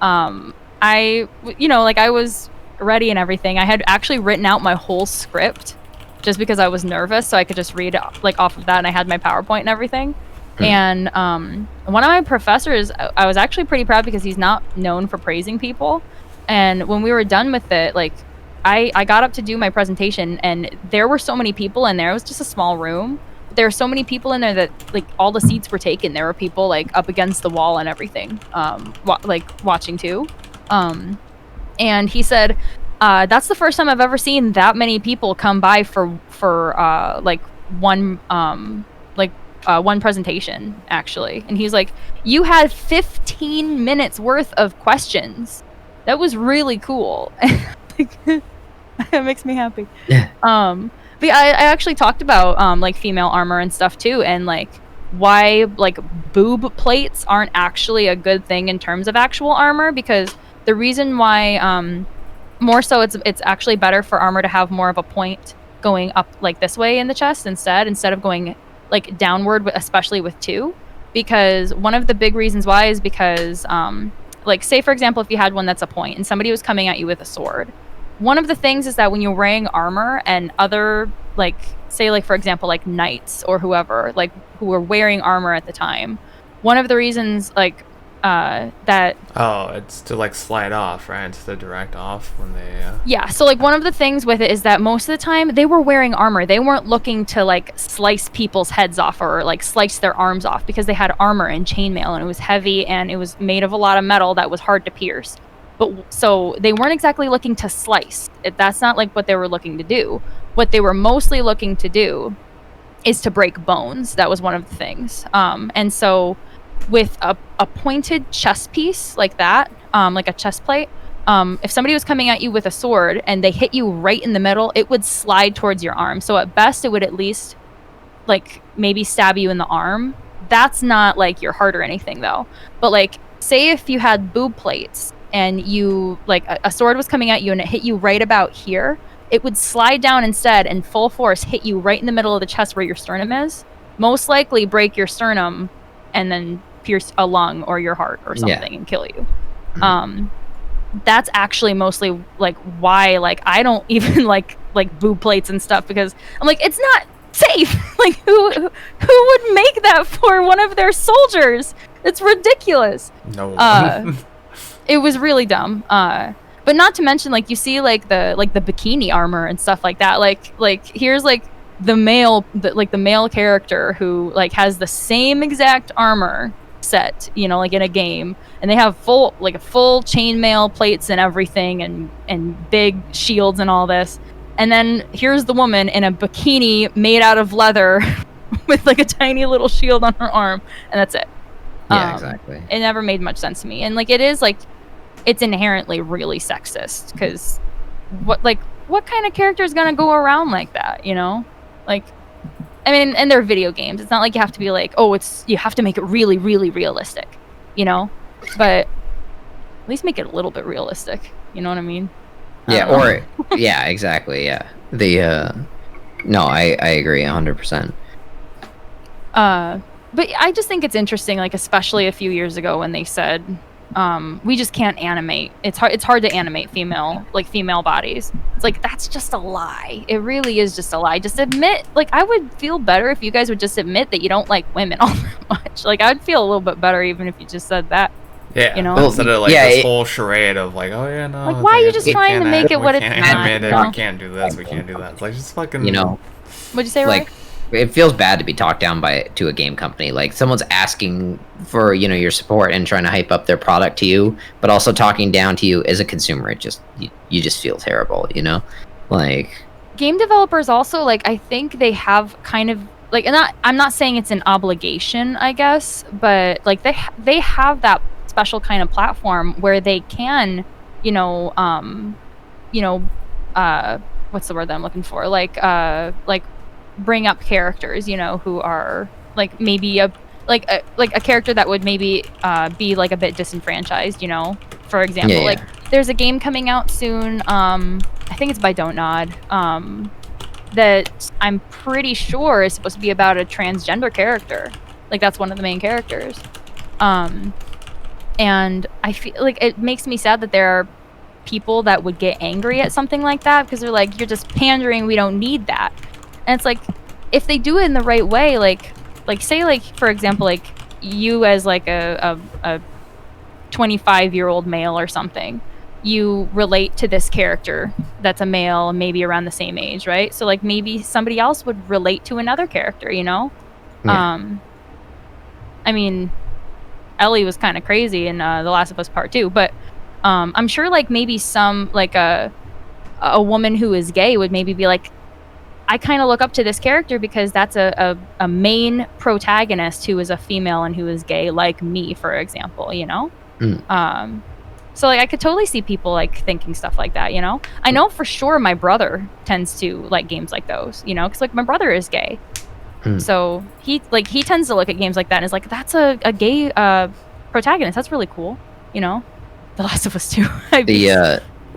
I was ready and everything. I had actually written out my whole script just because I was nervous, so I could just read like off of that, and I had my PowerPoint and everything. And one of my professors, I was actually pretty proud because he's not known for praising people. And when we were done with it, like I got up to do my presentation, and there were so many people in there. It was just a small room. There were so many people in there that like all the seats were taken. There were people like up against the wall and everything, watching too. And he said, that's the first time I've ever seen that many people come by for one presentation, actually. And he's like, you had 15 minutes worth of questions. That was really cool. It makes me happy. Yeah. But I actually talked about like female armor and stuff too, and like why like boob plates aren't actually a good thing in terms of actual armor, because the reason why more so it's actually better for armor to have more of a point going up like this way in the chest instead of going like downward, especially with two, because one of the big reasons why is because like say for example, if you had one that's a point and somebody was coming at you with a sword, one of the things is that when you're wearing armor and other like say like for example like knights or whoever like who were wearing armor at the time, one of the reasons like that it's to like slide off, right? It's to direct off when they yeah, so like one of the things with it is that most of the time they were wearing armor. They weren't looking to like slice people's heads off or like slice their arms off, because they had armor and chainmail, and it was heavy and it was made of a lot of metal that was hard to pierce. But so they weren't exactly looking to slice. That's not like what they were looking to do. What they were mostly looking to do is to break bones. That was one of the things. And so with a pointed chest piece like that, like a chest plate, if somebody was coming at you with a sword and they hit you right in the middle, it would slide towards your arm. So at best, it would at least like maybe stab you in the arm. That's not like your heart or anything though. But like say if you had boob plates and you like a sword was coming at you and it hit you right about here, it would slide down instead and full force hit you right in the middle of the chest where your sternum is, most likely break your sternum and then pierce a lung or your heart or something and kill you. That's actually mostly like why like I don't even like boob plates and stuff, because I'm like, it's not safe. Like who would make that for one of their soldiers? It's ridiculous. no It was really dumb. But not to mention like you see like the bikini armor and stuff like that. Like here's like the male character who like has the same exact armor set, you know, like in a game, and they have full chainmail plates and everything, and big shields and all this, and then here's the woman in a bikini made out of leather with like a tiny little shield on her arm, and that's it. Exactly. It never made much sense to me, and like it is like it's inherently really sexist, because what kind of character is gonna go around like that, you know? Like, I mean, and they're video games. It's not like you have to be like, oh, you have to make it really, really realistic, you know? But at least make it a little bit realistic. You know what I mean? Yeah, yeah, exactly, yeah. No, I agree 100%. But I just think it's interesting, like, especially a few years ago when they said, we just can't animate. It's hard to animate female bodies. It's like, that's just a lie. It really is just a lie. Just admit, like, I would feel better if you guys would just admit that you don't like women all that much. Like, I'd feel a little bit better even if you just said that. Yeah, you know? Instead of like this whole charade of like, oh yeah, no. Like, why are you just trying to make it what it's not? We can't do this. We can't do that. It's like, just fucking. You know. What'd you say, like, Roy? It feels bad to be talked down to a game company. Like, someone's asking for, you know, your support and trying to hype up their product to you, but also talking down to you as a consumer. It just you just feel terrible, you know? Like, game developers also, like, I think they have kind of like, and I'm not saying it's an obligation, I guess, but like they have that special kind of platform where they can you know, what's the word that I'm looking for? Like bring up characters, you know, who are like maybe a character that would maybe be like a bit disenfranchised, you know. For example, Yeah. like there's a game coming out soon. I think it's by Don't Nod. That I'm pretty sure is supposed to be about a transgender character. Like that's one of the main characters. And I feel like it makes me sad that there are people that would get angry at something like that because they're like, you're just pandering, we don't need that. And it's like, if they do it in the right way, like say like, for example, like you as like a 25-year-old male or something, you relate to this character that's a male, maybe around the same age, right? So like maybe somebody else would relate to another character, you know? Yeah. I mean, Ellie was kind of crazy in The Last of Us Part 2, but I'm sure like maybe some like a woman who is gay would maybe be like, I kind of look up to this character because that's a main protagonist who is a female and who is gay, like me, for example, you know? So like I could totally see people like thinking stuff like that, you know? I know for sure my brother tends to like games like those, you know, because like my brother is gay. So he tends to look at games like that and is like, that's a gay protagonist. That's really cool, you know? The Last of Us 2.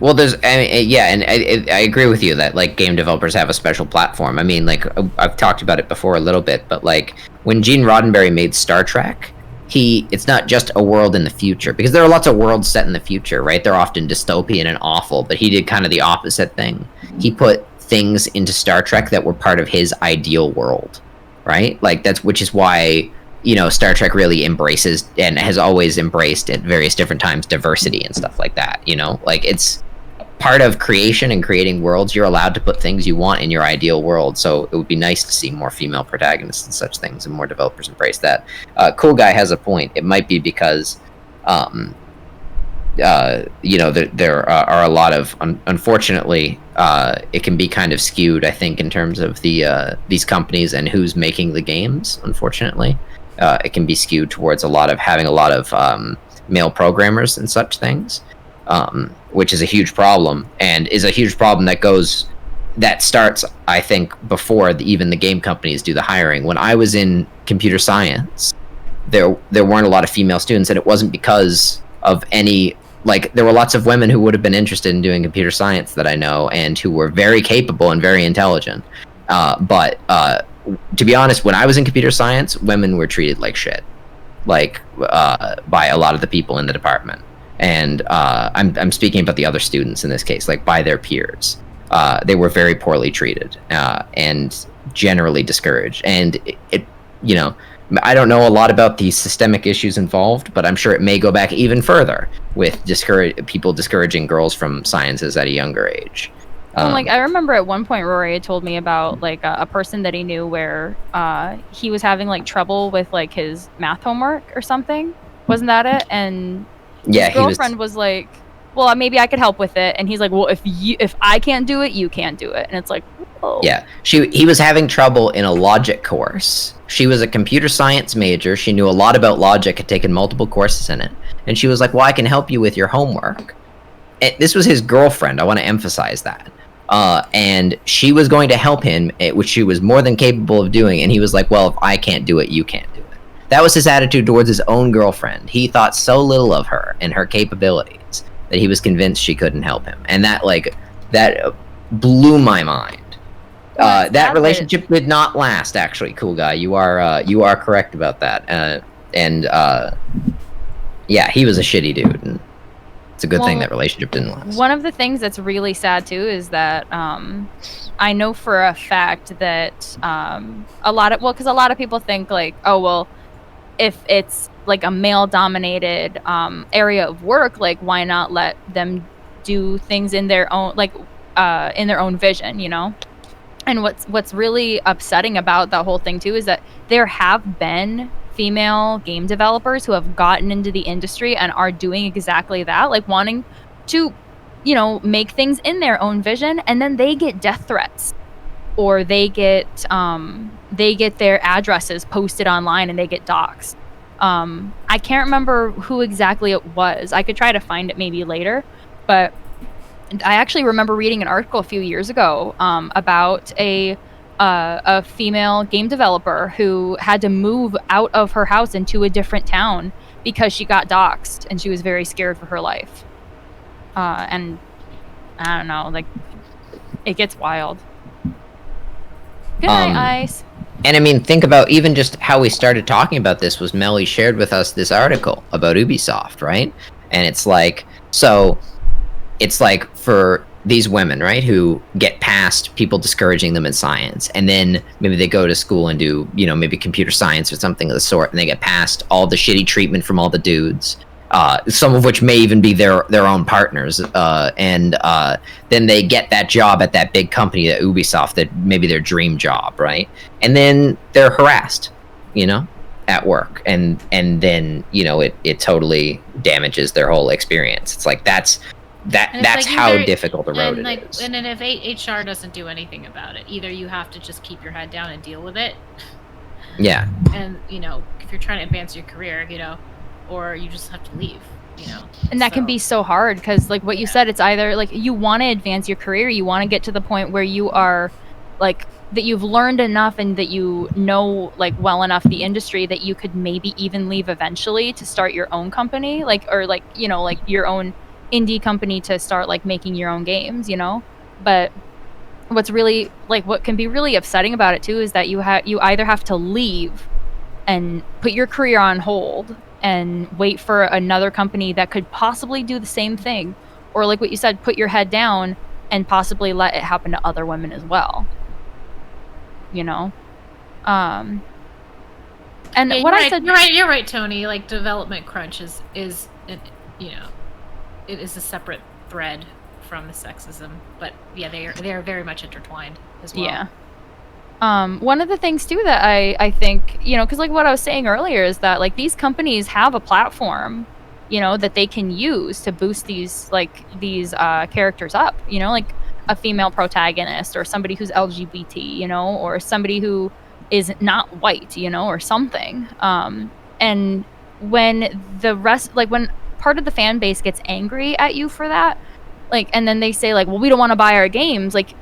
Well, there's, I mean, yeah, and I agree with you that like game developers have a special platform. I mean, like I've talked about it before a little bit, but like when Gene Roddenberry made Star Trek, it's not just a world in the future, because there are lots of worlds set in the future, right? They're often dystopian and awful, but he did kind of the opposite thing. He put things into Star Trek that were part of his ideal world, right? Like which is why, you know, Star Trek really embraces and has always embraced at various different times diversity and stuff like that, you know? Like it's part of creation and creating worlds. You're allowed to put things you want in your ideal world, so it would be nice to see more female protagonists and such things, and more developers embrace that. Cool Guy has a point. It might be because you know, there are a lot of unfortunately it can be kind of skewed, I think, in terms of these companies and who's making the games. Unfortunately, it can be skewed towards having a lot of male programmers and such things, which is a huge problem, and is a huge problem that starts, I think, before even the game companies do the hiring. When I was in computer science, there weren't a lot of female students, and it wasn't because of any, like, there were lots of women who would have been interested in doing computer science that I know, and who were very capable and very intelligent. But to be honest, when I was in computer science, women were treated like shit, like by a lot of the people in the department. And I'm speaking about the other students in this case, like by their peers. They were very poorly treated and generally discouraged. And it, you know, I don't know a lot about the systemic issues involved, but I'm sure it may go back even further with people discouraging girls from sciences at a younger age. Like I remember at one point Rory had told me about like a person that he knew where he was having like trouble with like his math homework or something. Wasn't that it? And yeah, his girlfriend was like, well, maybe I could help with it. And he's like, well, if I can't do it, you can't do it. And it's like, whoa. Yeah, he was having trouble in a logic course. She was a computer science major. She knew a lot about logic, had taken multiple courses in it. And she was like, well, I can help you with your homework. And this was his girlfriend. I want to emphasize that. And she was going to help him, which she was more than capable of doing. And he was like, well, if I can't do it, you can't do it. That was his attitude towards his own girlfriend. He thought so little of her and her capabilities that he was convinced she couldn't help him. And that blew my mind. That relationship did not last, actually. Cool Guy, you are correct about that. Yeah, he was a shitty dude, and it's a good thing that relationship didn't last. One of the things that's really sad too is that I know for a fact that a lot of people think like, oh well, if it's like a male-dominated area of work, like why not let them do things in their own in their own vision, you know? And what's really upsetting about that whole thing too is that there have been female game developers who have gotten into the industry and are doing exactly that, like wanting to, you know, make things in their own vision, and then they get death threats, or they get their addresses posted online and they get doxxed. I can't remember who exactly it was. I could try to find it maybe later, But I actually remember reading an article a few years ago about a female game developer who had to move out of her house into a different town because she got doxxed and she was very scared for her life. And I don't know, like, it gets wild. Good night, Ice. And I mean, think about even just how we started talking about this was Melly shared with us this article about Ubisoft, right? And it's like, so it's like for these women, right, who get past people discouraging them in science, and then maybe they go to school and do, you know, maybe computer science or something of the sort, and they get past all the shitty treatment from all the dudes, some of which may even be their own partners, and then they get that job at that big company at Ubisoft, that maybe their dream job, right? And then they're harassed, you know, at work, and then, you know, it totally damages their whole experience. It's like that's like how either- difficult a road and it is. And then if HR doesn't do anything about it, either you have to just keep your head down and deal with it, Yeah. and you know, if you're trying to advance your career, you know, or you just have to leave, you know. And that can So- be so hard because, like what you said, it's either like you want to advance your career, you want to get to the point where you are like that you've learned enough and that you know like well enough the industry that you could maybe even leave eventually to start your own company, like, or like, you know, like your own indie company to start like making your own games, you know. But what's really like what can be really upsetting about it too is that you either have to leave and put your career on hold and wait for another company that could possibly do the same thing, or like what you said, put your head down and possibly let it happen to other women as well, you know. And Yeah, what you're I right, said, you're right, Tony. Like development crunch is you know, it is a separate thread from the sexism, but yeah, they are very much intertwined as well. yeah. One of the things too that I think, you know, because like what I was saying earlier is that like these companies have a platform, you know, that they can use to boost these characters up, you know, like a female protagonist or somebody who's LGBT, you know, or somebody who is not white, you know, or something. And when the rest, like when part of the fan base gets angry at you for that, like, and then they say like, well, we don't want to buy our games, like,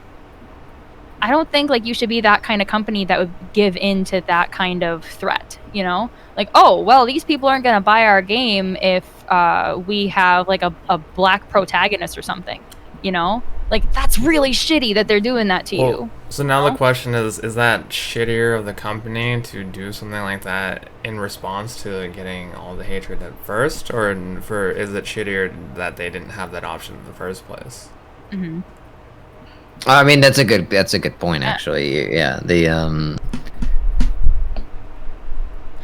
I don't think like you should be that kind of company that would give in to that kind of threat, you know? Like, oh, well, these people aren't going to buy our game if we have like a black protagonist or something, you know? Like, that's really shitty that they're doing that to you. So now know? the question is that shittier of the company to do something like that in response to getting all the hatred at first, or is it shittier that they didn't have that option in the first place? Mm-hmm. I mean, that's a good point, actually. Yeah, the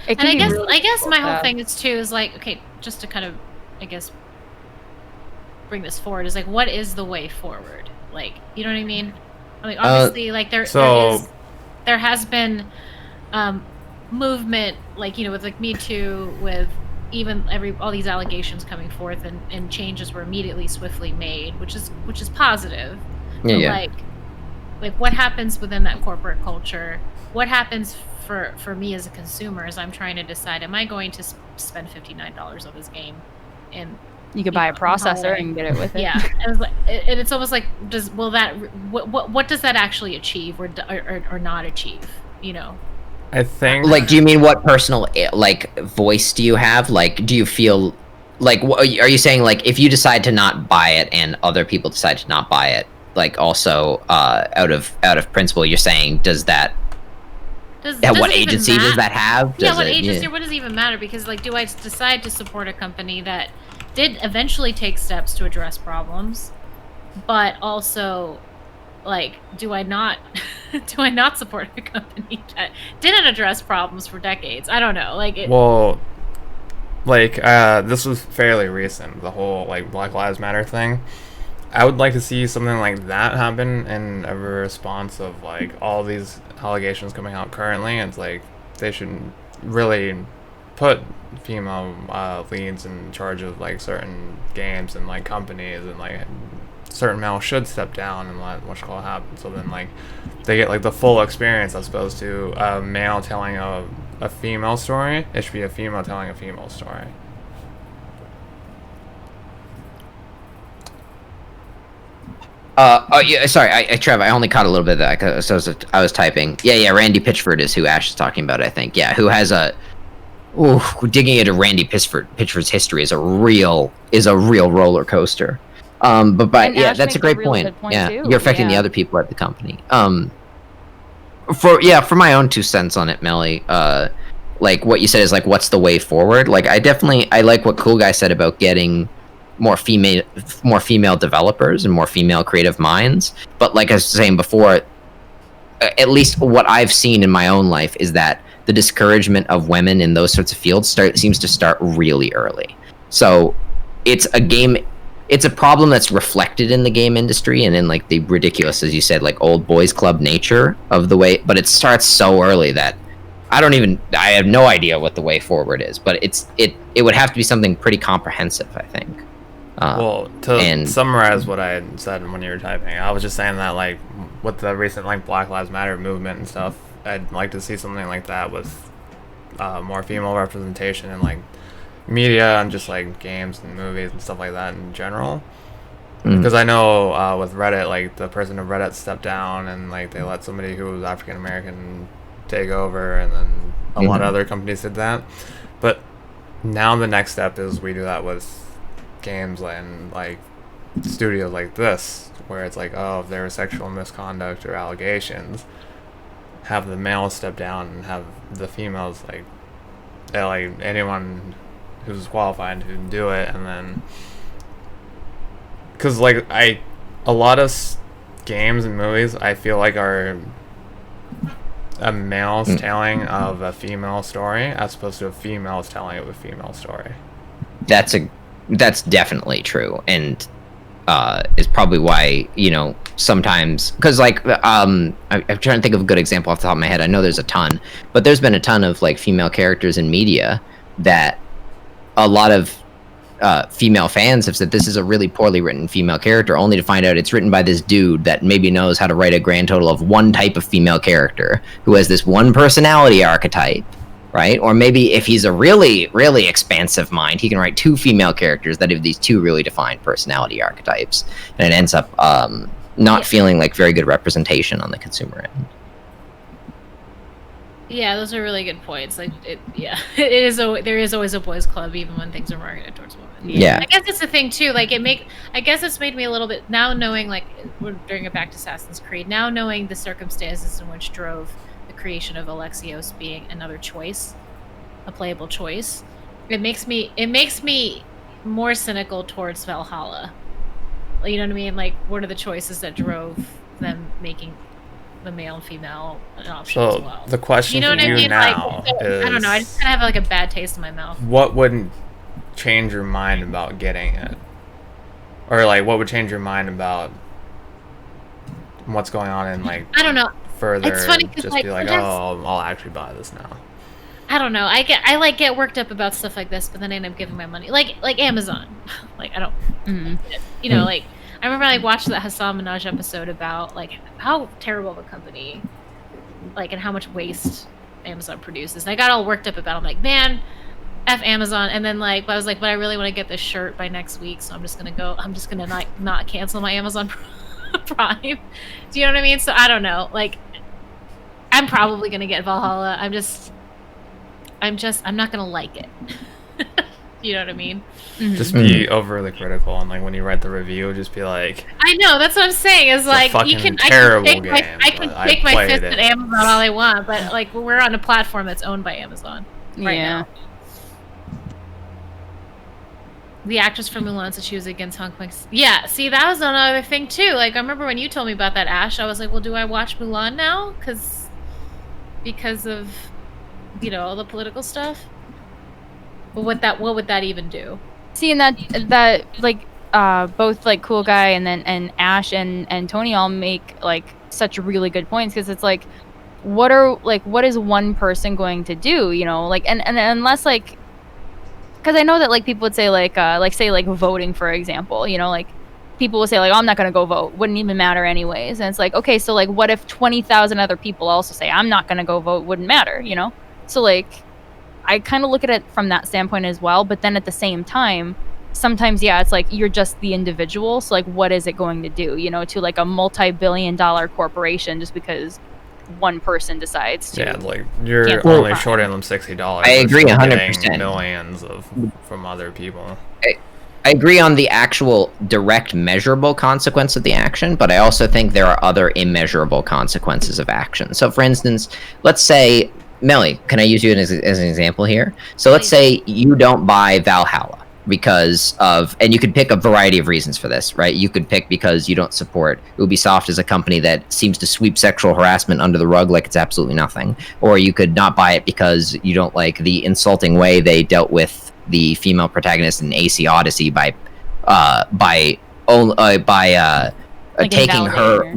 It And can I be guess really my whole bad. thing is too is like, okay, just to kind of, I guess, bring this forward is like, what is the way forward? Like, you know what I mean? I mean, obviously, like there has been movement, like, you know, with like Me Too, with even all these allegations coming forth, and changes were immediately swiftly made, which is positive. But like what happens within that corporate culture? What happens for me as a consumer as I'm trying to decide, am I going to spend $59 on this game? And You could buy a know, processor and get it with it. yeah, and it's almost like, what does that actually achieve or not achieve? You know, I think like, do you mean what personal like voice do you have? Like, do you feel like are you saying like if you decide to not buy it and other people decide to not buy it, like also out of principle, you're saying does what agency does that have? Yeah, what agency? What does it even matter? Because like, do I decide to support a company that did eventually take steps to address problems, but also, like, do I not support a company that didn't address problems for decades? I don't know. Like, well, like this was fairly recent, the whole like Black Lives Matter thing. I would like to see something like that happen in a response of like all these allegations coming out currently. It's like they should really put female leads in charge of like certain games and like companies, and like certain males should step down and let whatchamacallit happen. So then like they get like the full experience as opposed to a male telling a female story. It should be a female telling a female story. Oh yeah, sorry, Trev, I only caught a little bit of that, so I was typing. Yeah, Randy Pitchford is who Ash is talking about, I think. Yeah, who has a... Ooh, digging into Randy Pitchford's history is a real roller coaster. But And yeah, Ash that's a makes a great really point. good point, Yeah, too. you're affecting the Yeah. other people at the company. For my own 2 cents on it, Melly, like what you said is like, what's the way forward? Like, I like what Cool Guy said about getting more female developers and more female creative minds. But like I was saying before, at least what I've seen in my own life is that the discouragement of women in those sorts of fields seems to start really early. So it's a problem that's reflected in the game industry and in like the ridiculous, as you said, like old boys club nature of the way, but it starts so early that I have no idea what the way forward is, but it would have to be something pretty comprehensive, I think. Well, to and- summarize what I had said when you were typing, I was just saying that like with the recent like Black Lives Matter movement and stuff, I'd like to see something like that with more female representation in like media and just like games and movies and stuff like that in general. Because I know with Reddit, like the president of Reddit stepped down and like they let somebody who was African American take over, and then a lot of other companies did that. But now the next step is we do that with games and like studios like this, where it's like, oh, if there was sexual misconduct or allegations, have the males step down and have the females like anyone who's qualified to do it. And then because like a lot of games and movies I feel like are a male's telling of a female story as opposed to a female's telling of a female story. That's definitely true, and is probably why, sometimes, because like I'm trying to think of a good example off the top of my head. I know there's a ton, but there's been a ton of like female characters in media that a lot of female fans have said this is a really poorly written female character, only to find out it's written by this dude that maybe knows how to write a grand total of one type of female character who has this one personality archetype, right? Or maybe if he's a really, really expansive mind, he can write 2 female characters that have these 2 really defined personality archetypes, and it ends up not feeling like very good representation on the consumer end. Yeah, those are really good points. Like, there is always a boys' club, even when things are marketed towards women. Yeah. I guess it's the thing too. Like, I guess it's made me a little bit now knowing, like, we're bringing it back to Assassin's Creed. Now knowing the circumstances in which drove the creation of Alexios being another choice, a playable choice, it makes me more cynical towards Valhalla. You know what I mean? Like, what are the choices that drove them making the male and female an option as So well? the question You know for what I you mean? now Like, is, I don't know. I just kind of have like a bad taste in my mouth. what would change your mind about getting it, or like what would change your mind about what's going on in like I don't know. further? It's funny 'cause, just like, be like, sometimes- oh, I'll actually buy this now. I don't know. I get worked up about stuff like this, but then I end up giving my money like Amazon. Like, I don't, like I remember I watched that Hassan Minaj episode about like how terrible of a company, like, and how much waste Amazon produces. And I got all worked up about it. I'm like, man, F Amazon. And then like I was like, but I really want to get this shirt by next week, so I'm just gonna not cancel my Amazon Prime. Do you know what I mean? So I don't know. Like, I'm probably gonna get Valhalla. I'm not gonna like it. You know what I mean? Just be overly critical, and like when you write the review, just be like, I know, that's what I'm saying. Is a like, fucking you can terrible I can game, take but I my played fist it. at Amazon all I want, but like we're on a platform that's owned by Amazon right Yeah. now. The actress from Mulan said she was against Hong Kong. Yeah, see, that was another thing too. Like, I remember when you told me about that, Ash. I was like, well, do I watch Mulan now? Because of, all the political stuff. But what would that even do? See, and that like both like Cool Guy and Ash and Tony all make like such really good points, because it's like, what is one person going to do? Like, and unless like, because I know that like people would say like say like voting, for example, like people will say like, oh, I'm not gonna go vote, wouldn't even matter anyways. And it's like, okay, so like what if 20,000 other people also say I'm not gonna go vote, wouldn't matter, So like, I kind of look at it from that standpoint as well. But then at the same time, sometimes, yeah, it's like you're just the individual. So like, what is it going to do, you know, to like a multi-billion-dollar corporation just because one person decides to? Yeah, like you're Can't only qualify. shorting them $60. I agree but still 100%. getting millions from other people. I agree on the actual direct measurable consequence of the action, but I also think there are other immeasurable consequences of action. So, for instance, let's say, Melly, can I use you as an example here? So let's say you don't buy Valhalla because of, and you could pick a variety of reasons for this, right? You could pick because you don't support Ubisoft as a company that seems to sweep sexual harassment under the rug like it's absolutely nothing. Or you could not buy it because you don't like the insulting way they dealt with the female protagonist in AC Odyssey by taking her,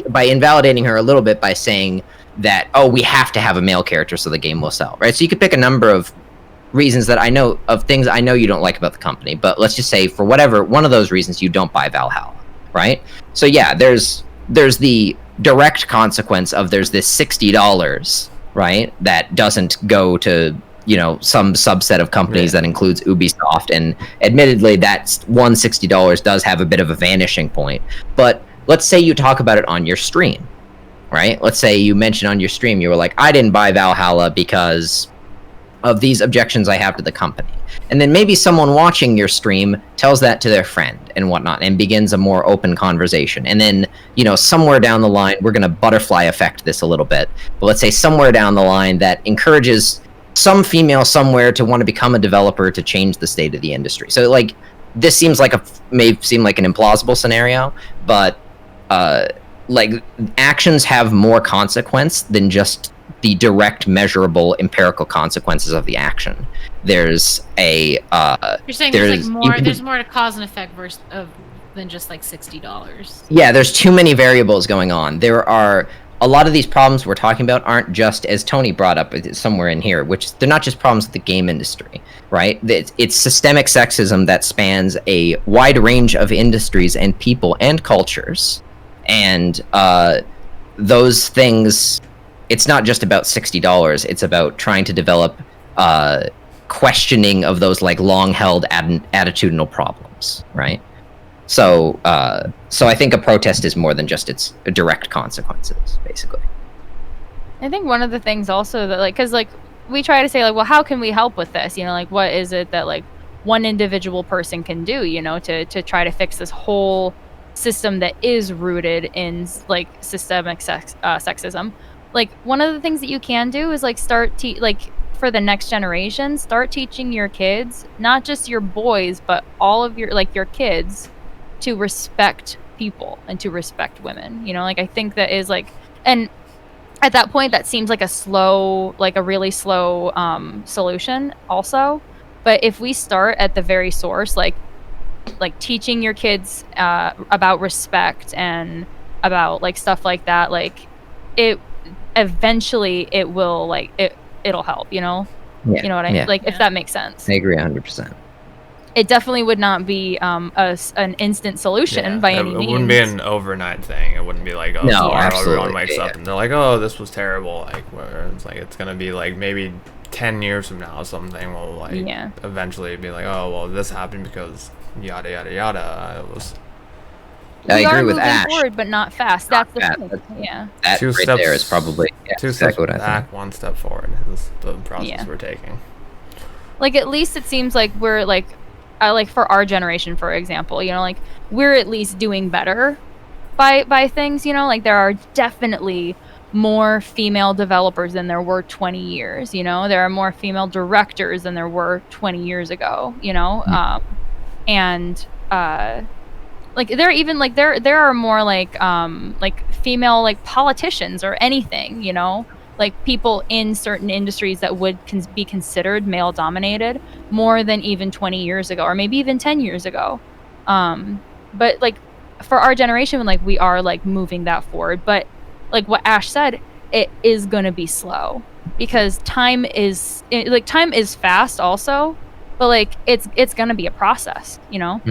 by invalidating her a little bit by saying that, oh, we have to have a male character so the game will sell, right? So you could pick a number of reasons that I know of, things I know you don't like about the company, but let's just say for whatever one of those reasons you don't buy Valhalla, right? So yeah, there's the direct consequence of there's this $60, right, that doesn't go to, you know, some subset of companies that includes Ubisoft, and admittedly that $160 does have a bit of a vanishing point. But let's say you talk about it on your stream, right? Let's say you mention on your stream, you were like, I didn't buy Valhalla because of these objections I have to the company. And then maybe someone watching your stream tells that to their friend and whatnot and begins a more open conversation. And then, you know, somewhere down the line, we're going to butterfly effect this a little bit. But let's say somewhere down the line that encourages some female somewhere to want to become a developer to change the state of the industry. So like, this seems like may seem like an implausible scenario, but like, actions have more consequence than just the direct measurable empirical consequences of the action. There's a You're saying there's like more, there's more to cause and effect than just like $60. Yeah, there's too many variables going on. There are a lot of these problems we're talking about aren't just, as Tony brought up somewhere in here, which they're not just problems with the game industry, right? It's systemic sexism that spans a wide range of industries and people and cultures. And those things, it's not just about $60. It's about trying to develop questioning of those like long-held attitudinal problems, right? So I think a protest is more than just its direct consequences, basically. I think one of the things also that, like, because like we try to say like, well, how can we help with this? You know, like what is it that like one individual person can do? You know, to try to fix this whole system that is rooted in like systemic sexism. Like one of the things that you can do is like start for the next generation, start teaching your kids, not just your boys, but all of your like your kids, to respect people and to respect women. You know, like I think that is like, and at that point that seems like a really slow solution also. But if we start at the very source, like teaching your kids about respect and about like stuff like that, like it eventually it will like it'll help, you know? Yeah, you know what I mean? Like if that makes sense. I agree 100%. It definitely would not be an instant solution by any means. It wouldn't be an overnight thing. It wouldn't be like, oh, tomorrow everyone wakes up and they're like, oh, this was terrible. Like, where it's like, it's gonna be like maybe 10 years from now, something will like eventually be like, oh, well, this happened because yada yada yada. It was. I agree with Ash. Forward, but not fast. That's the thing. Yeah. That two right steps, there is probably two steps back, one step forward. Is the process we're taking. Like at least it seems like we're like for our generation, for example, you know, like we're at least doing better by things. You know, like there are definitely more female developers than there were 20 years. You know, there are more female directors than there were 20 years ago. You know, like there even like there are more like female like politicians or anything, you know, like people in certain industries that would be considered male dominated more than even 20 years ago or maybe even 10 years ago. But like for our generation, like we are like moving that forward, but like what Ash said, it is going to be slow because time is fast also, but like it's going to be a process, you know?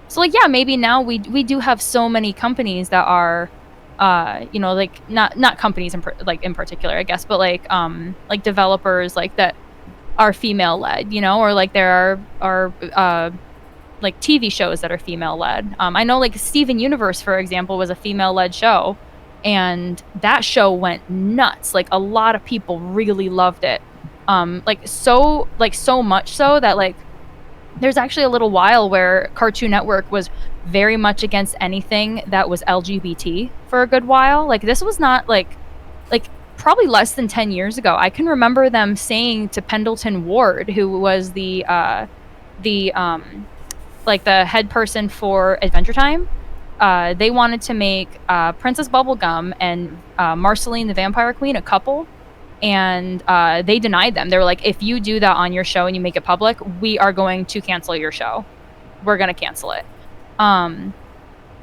So like, yeah, maybe now we do have so many companies that are, you know, like not companies in particular, I guess, but like developers like that are female led, you know, or like there are like TV shows that are female led. I know like Steven Universe, for example, was a female led show, and that show went nuts. Like a lot of people really loved it. So much so that like there's actually a little while where Cartoon Network was very much against anything that was LGBT for a good while. Like this was not like probably less than 10 years ago. I can remember them saying to Pendleton Ward, who was the head person for Adventure Time, they wanted to make Princess Bubblegum and Marceline the Vampire Queen a couple, and they denied them. They were like, if you do that on your show and you make it public, we are going to cancel your show. We're going to cancel it.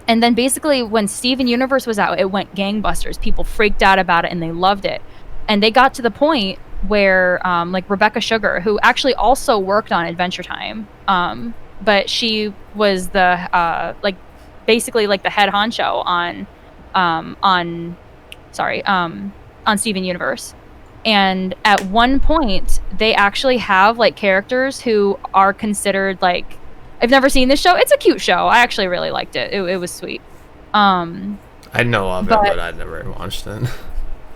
And then basically when Steven Universe was out, it went gangbusters. People freaked out about it and they loved it. And they got to the point where like Rebecca Sugar, who actually also worked on Adventure Time, but she was the basically like the head honcho on Steven Universe. And at one point they actually have like characters who are considered like, I've never seen this show. It's a cute show. I actually really liked it. It was sweet. I know of it, but I'd never watched it.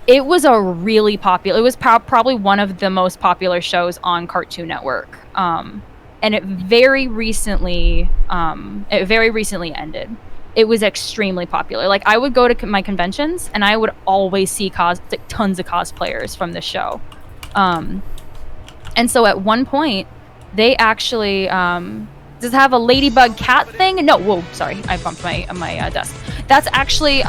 It was a really popular. It was probably one of the most popular shows on Cartoon Network. And it very recently ended. It was extremely popular. Like I would go to my conventions and I would always see tons of cosplayers from this show. And so at one point, they actually does it have a ladybug cat thing? No, whoa, sorry, I bumped my desk. That's actually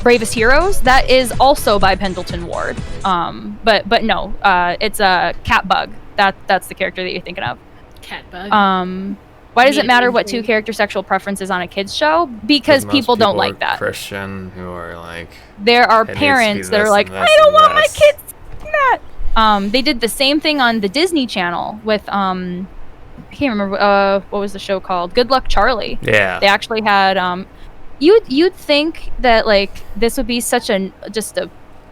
Bravest Heroes. That is also by Pendleton Ward. But no, it's a Catbug. That's the character that you're thinking of. Catbug. Why does it matter what two character sexual preference is on a kids show? Because people don't like that. Christian who are like, there are parents that are like, I don't want my kids doing that. They did the same thing on the Disney Channel with I can't remember what was the show called? Good Luck Charlie. Yeah. They actually had you'd think that like this would be such a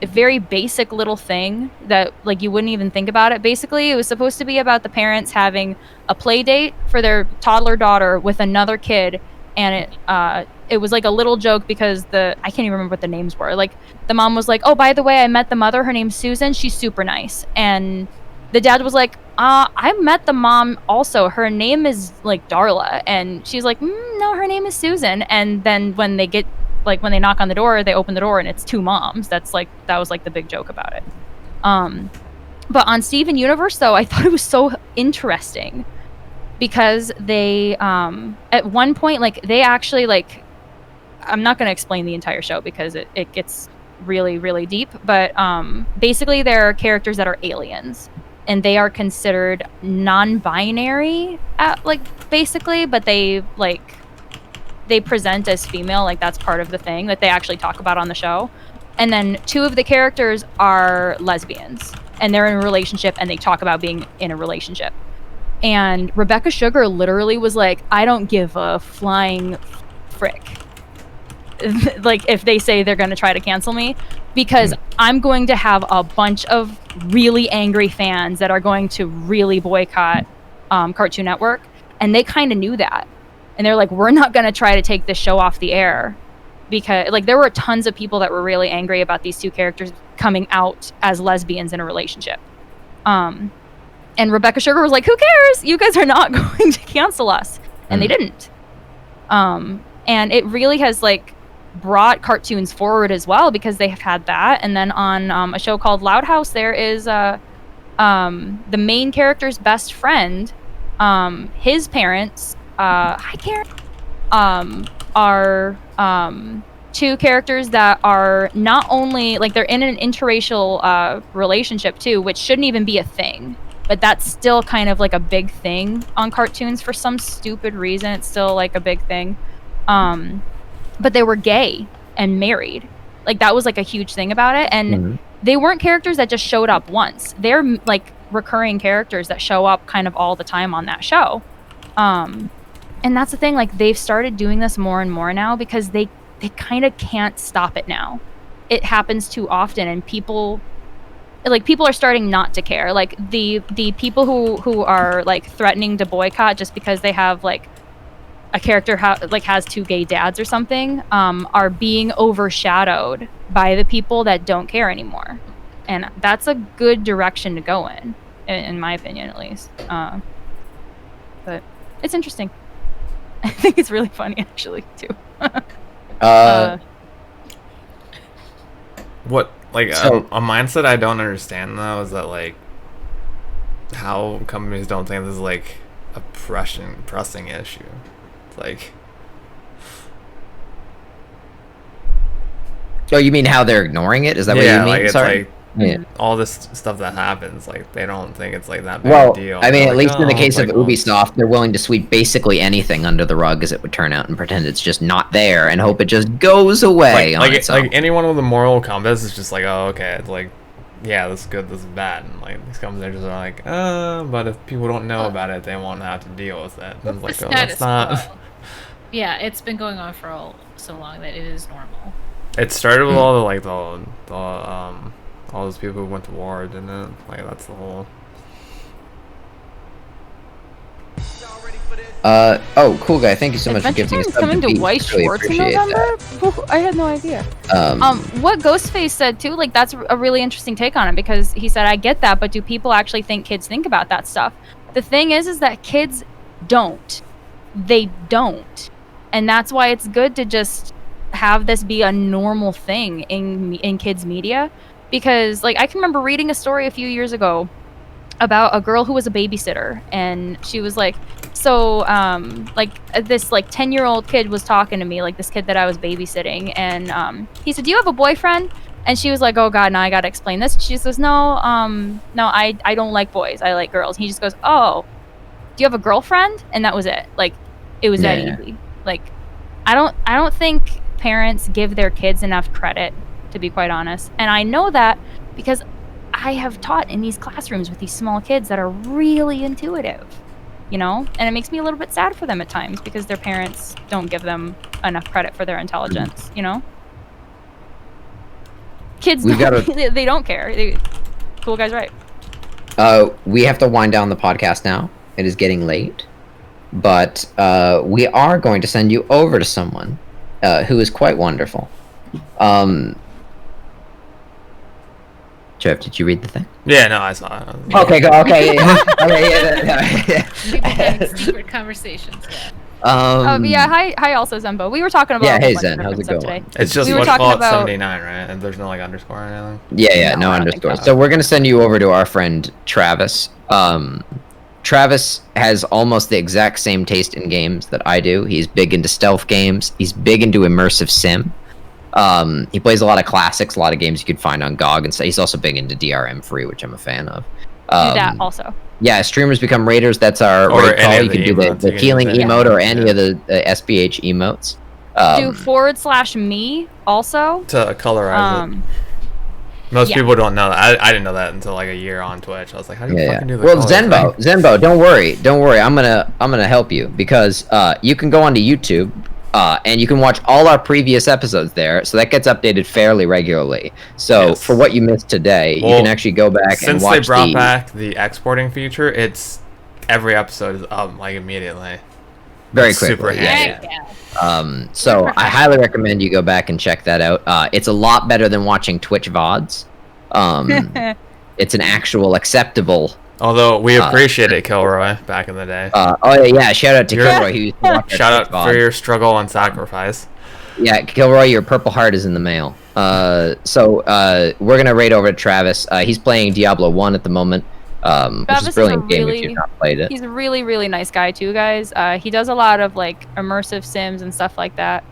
very basic little thing that like you wouldn't even think about it. Basically, it was supposed to be about the parents having a play date for their toddler daughter with another kid, and it was like a little joke because I can't even remember what the names were. Like the mom was like, "Oh, by the way, I met the mother. Her name's Susan. She's super nice." And the dad was like, I met the mom also. Her name is like Darla. And she's like, no, her name is Susan. And then when they knock on the door, they open the door and it's two moms. That was like the big joke about it. But on Steven Universe though, I thought it was so interesting because they, at one point, like they actually like, I'm not going to explain the entire show because it gets really, really deep. But basically there are characters that are aliens. And they are considered non-binary, basically, but they present as female, like that's part of the thing that they actually talk about on the show. And then two of the characters are lesbians, and they're in a relationship, and they talk about being in a relationship. And Rebecca Sugar literally was like, I don't give a flying frick. Like if they say they're going to try to cancel me, because I'm going to have a bunch of really angry fans that are going to really boycott Cartoon Network. And they kind of knew that. And they're like, we're not going to try to take this show off the air. Because like there were tons of people that were really angry about these two characters coming out as lesbians in a relationship. And Rebecca Sugar was like, who cares? You guys are not going to cancel us. And they didn't. And it really has like brought cartoons forward as well because they have had that. And then on a show called Loud House, there is the main character's best friend, his parents, hi Karen, are two characters that are not only like they're in an interracial relationship too, which shouldn't even be a thing, but that's still kind of like a big thing on cartoons for some stupid reason. It's still like a big thing. But they were gay and married. Like that was like a huge thing about it. And they weren't characters that just showed up once. They're like recurring characters that show up kind of all the time on that show. And that's the thing, like they've started doing this more and more now because they kind of can't stop it now. It happens too often and people like people are starting not to care. Like the people who are like threatening to boycott just because they have like a character has 2 gay dads or something, are being overshadowed by the people that don't care anymore, and that's a good direction to go in my opinion, at least. But it's interesting. I think it's really funny actually too. What, like, So- a mindset I don't understand though is that, like, how companies don't think this is like a pressing issue. It's like, Oh, you mean how they're ignoring it? Is that yeah, what you like mean? it's Sorry. like Yeah. all this stuff that happens, like they don't think it's like that big Well, a deal. I mean, They're at like, least in the "Oh, case it's of like, Ubisoft, they're willing to sweep basically anything under the rug, as it would turn out, and pretend it's just not there, and hope it just goes away on its own. like anyone with a moral compass is just like, oh, okay, it's like, yeah, this is good, this is bad, and like these companies are just like, but if people don't know about it, they won't have to deal with it. And it's The like, oh, that's status not. quo. Yeah, it's been going on for so long that it is normal. It started with all the like all those people who went to war, didn't it? Like that's the whole. Oh, cool guy. Thank you so much for Adventure giving us Time's coming to White Really Schwartz in appreciate November? Ooh, I had no idea. that. What Ghostface said too, like that's a really interesting take on it, because he said, I get that, but do people actually think kids think about that stuff? The thing is that kids don't. They don't. And that's why it's good to just have this be a normal thing in kids media, because like I can remember reading a story a few years ago about a girl who was a babysitter, and she was like, so this like 10-year-old kid was talking to me, like this kid that I was babysitting, and he said, do you have a boyfriend? And she was like, oh god, now I gotta explain this. She just goes, no, I don't like boys, I like girls. And he just goes, oh, do you have a girlfriend? And that was it. Like it was that Yeah. easy. Like I don't think parents give their kids enough credit, to be quite honest. And I know that because I have taught in these classrooms with these small kids that are really intuitive, you know? And it makes me a little bit sad for them at times because their parents don't give them enough credit for their intelligence, you know? Kids We've don't, gotta- they don't care. Cool guy's right. We have to wind down the podcast now. It is getting late. But we are going to send you over to someone who is quite wonderful. Trev, did you read the thing? Yeah, no, I saw it. Okay, go. Okay, yeah. People having secret conversations. Yeah. Yeah, hi also Zembo. We were talking about Yeah, a hey, bunch of Zen, different how's it stuff going? today. It's just We were what's talking called about- 79, right? And there's no like underscore or anything. Yeah, No, no I don't think underscore. so. So we're gonna send you over to our friend Travis. Travis has almost the exact same taste in games that I do. He's big into stealth games. He's big into immersive sim. He plays a lot of classics, a lot of games you could find on GOG, and so he's also big into DRM free, which I'm a fan of. Do that also. Yeah, streamers become raiders. That's our Or raid any call. of You the can do emotes, the you can healing use any emote or emotes, any yeah. of the SBH emotes. Do /me also. To colorize it. Most yeah. people don't know that. I didn't know that until like a year on Twitch. I was like, how do you Yeah. fucking do the Well, color Zenbo, thing? Zenbo, don't worry. I'm gonna help you because you can go onto YouTube and you can watch all our previous episodes there. So that gets updated fairly regularly. So Yes. for what you missed today, you Well, can actually go back and Since watch they brought the. back the exporting feature, it's every episode is up like immediately. Very It's super quickly. Yeah, handy. yeah. Yeah. So I highly recommend you go back and check that out. It's a lot better than watching Twitch VODs. It's an actual acceptable. Although we appreciate it, Kilroy, back in the day. Yeah, shout out to You're- Kilroy who used to watch our Shout out Twitch VOD. for your struggle and sacrifice. Yeah, Kilroy, your purple heart is in the mail. So we're gonna raid over to Travis. He's playing Diablo 1 at the moment, which Travis is is a brilliant a game if really- you've not played it. He's a really, really nice guy too, guys. He does a lot of like immersive sims and stuff like that.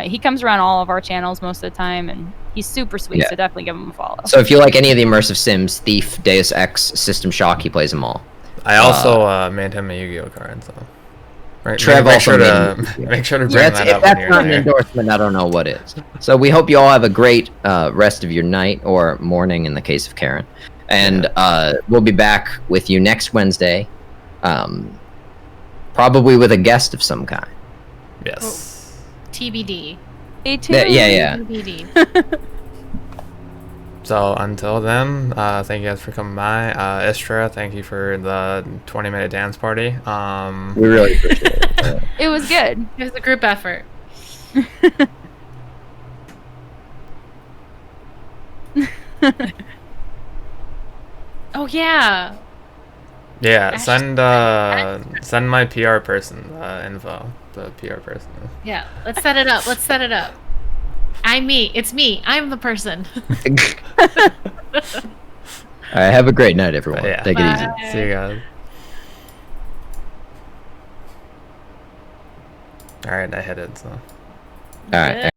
He comes around all of our channels most of the time, and he's super sweet. Yeah. So definitely give him a follow. So if you like any of the immersive sims, Thief, Deus Ex, System Shock, he plays them all. I also made him a Yu-Gi-Oh card, so. Right, Trev make also sure made to me Yu-Gi-Oh. make sure to bring That's, that if up when that's you're not an there. endorsement, I don't know what is. So we hope you all have a great rest of your night or morning in the case of Karen. And we'll be back with you next Wednesday, probably with a guest of some kind. Yes. TBD. Stay tuned. Yeah. TBD. So until then, thank you guys for coming by. Istra, thank you for the 20-minute dance party. We really appreciate it. Yeah. It was good. It was a group effort. Oh yeah. Yeah, Ash- send my PR person info. The PR person. Yeah. Let's set it up. Let's set it up. I'm me. It's me. I'm the person. All right, have a great night, everyone. Yeah. Take it easy. Bye. See you guys. All right, I hit it. So. All right.